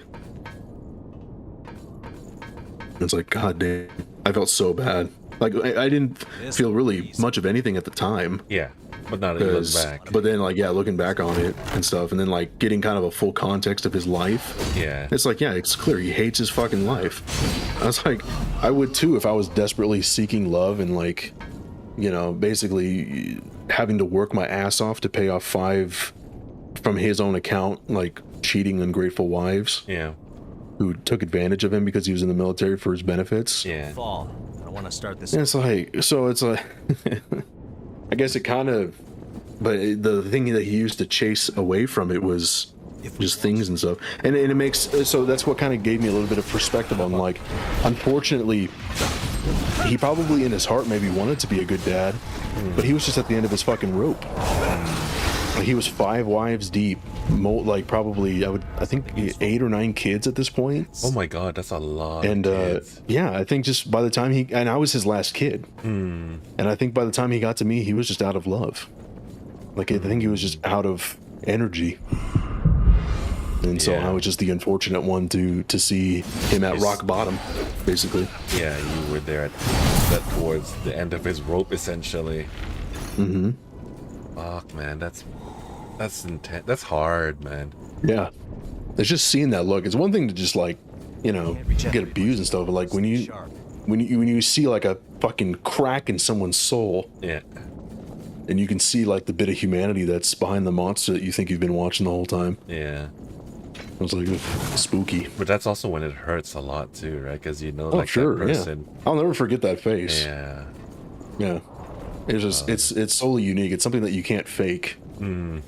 It's like, god damn, I felt so bad. Like I didn't feel really much of anything at the time. Yeah. But now that you look 'Cause- back. But then like, yeah, looking back on it and stuff, and then like getting kind of a full context of his life, Yeah. it's like, yeah, it's clear he hates his fucking life. I was like, I would too if I was desperately seeking love and like, you know, basically having to work my ass off to pay off 5 from his own account, like cheating ungrateful wives Yeah. who took advantage of him because he was in the military for his benefits. Yeah. Fall. I don't want to start this. And it's like, so it's like, I guess it kind of, but the thing that he used to chase away from it was just things and stuff. And it makes, so that's what kind of gave me a little bit of perspective on like, unfortunately, he probably in his heart maybe wanted to be a good dad, but he was just at the end of his fucking rope. Like, he was 5 wives deep, like probably I think 8 or 9 kids at this point. Oh my god, that's a lot. And of kids. yeah, I think just by the time and I was his last kid, and I think by the time he got to me, he was just out of love. Like, I think he was just out of energy. And so Yeah. I was just the unfortunate one to see him at rock bottom, basically. Yeah, you were there towards the end of his rope, essentially. Fuck, man, that's intense. That's hard, man. Yeah. It's just seeing that look. It's one thing to just, like, you know, get abused and stuff, but like when you see like a fucking crack in someone's soul, Yeah. and you can see like the bit of humanity that's behind the monster that you think you've been watching the whole time. Yeah. It was like spooky. But that's also when it hurts a lot too, right? Because you know, Oh, like sure, that person. yeah. I'll never forget that face. Yeah. Yeah. It's just it's solely unique. It's something that you can't fake. You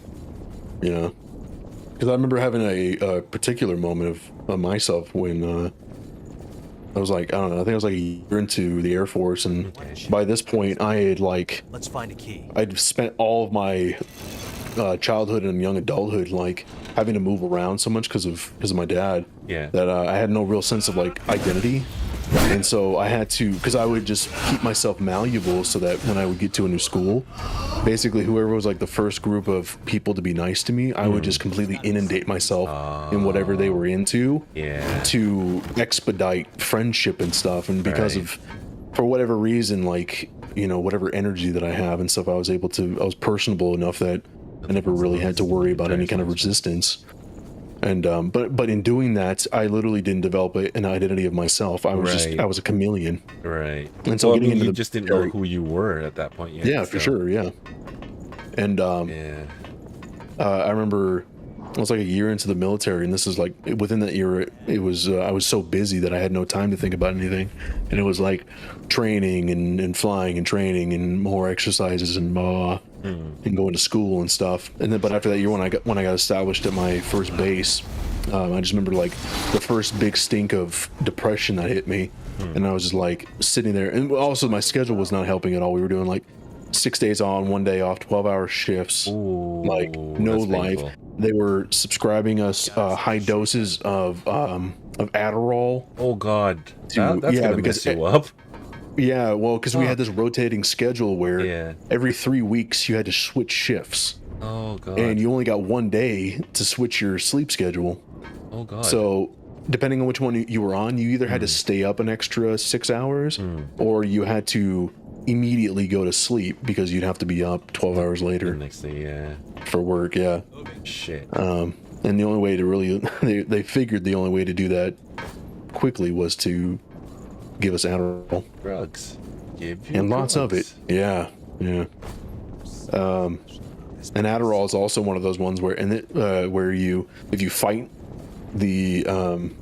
know, because I remember having a particular moment of myself when I was like, I don't know, I think I was like a year into the Air Force, and by this point I had like Let's find a key. I'd spent all of my childhood and young adulthood like having to move around so much because of my dad. Yeah. That I had no real sense of like identity, and so I had to, because I would just keep myself malleable so that when I would get to a new school, basically whoever was like the first group of people to be nice to me, I would just completely inundate myself in whatever they were into, Yeah. to expedite friendship and stuff. And because Right. of, for whatever reason, like, you know, whatever energy that I have and stuff, I was personable enough that I never really had to worry about any kind of resistance. And but in doing that, I literally didn't develop an identity of myself. I was Right. I was a chameleon. Right. And so Well, I getting mean, into you the just didn't know who you were at that point yet. Yeah, for so- sure, yeah. And Yeah. I remember I was like a year into the military, and this is like within that year, it was I was so busy that I had no time to think about anything, and it was like training and flying and training and more exercises and and going to school and stuff. And then, but after that year, when I got established at my first base, I just remember like the first big stink of depression that hit me, and I was just like sitting there, and also my schedule was not helping at all. We were doing like 6 days on, 1 day off, 12-hour shifts, like no that's life. painful. They were subscribing us high doses of Adderall. Oh god. To- That's yeah, gonna because mess you up. Yeah, well, because we had this rotating schedule where Yeah. every 3 weeks you had to switch shifts, Oh god. and you only got 1 day to switch your sleep schedule. Oh god. So depending on which one you were on, you either had to stay up an extra 6 hours, or you had to immediately go to sleep because you'd have to be up 12 hours the later next day, yeah. for work. Yeah. Shit. And the only way to really, they figured the only way to do that quickly was to give us Adderall, Drugs. Give you and lots of it. drugs. Yeah, yeah. And Adderall is also one of those ones where, where if you fight the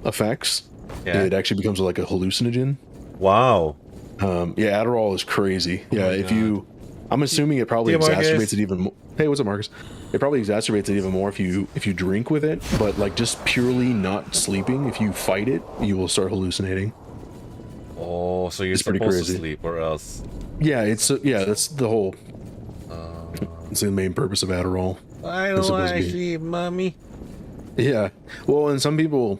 effects, Yeah. it actually becomes like a hallucinogen. Wow. Yeah, Adderall is crazy. Yeah, my if you, I'm assuming it probably Hey, Marcus. exacerbates it even more. Hey, what's up, Marcus? It probably exacerbates it even more if you drink with it, but like just purely not sleeping, if you fight it, you will start hallucinating. Oh, so you're It's pretty supposed to crazy. sleep or else. Yeah, that's the whole. It's the main purpose of Adderall. I It's don't supposed to want to be. sleep, mommy. Yeah. Well, and some people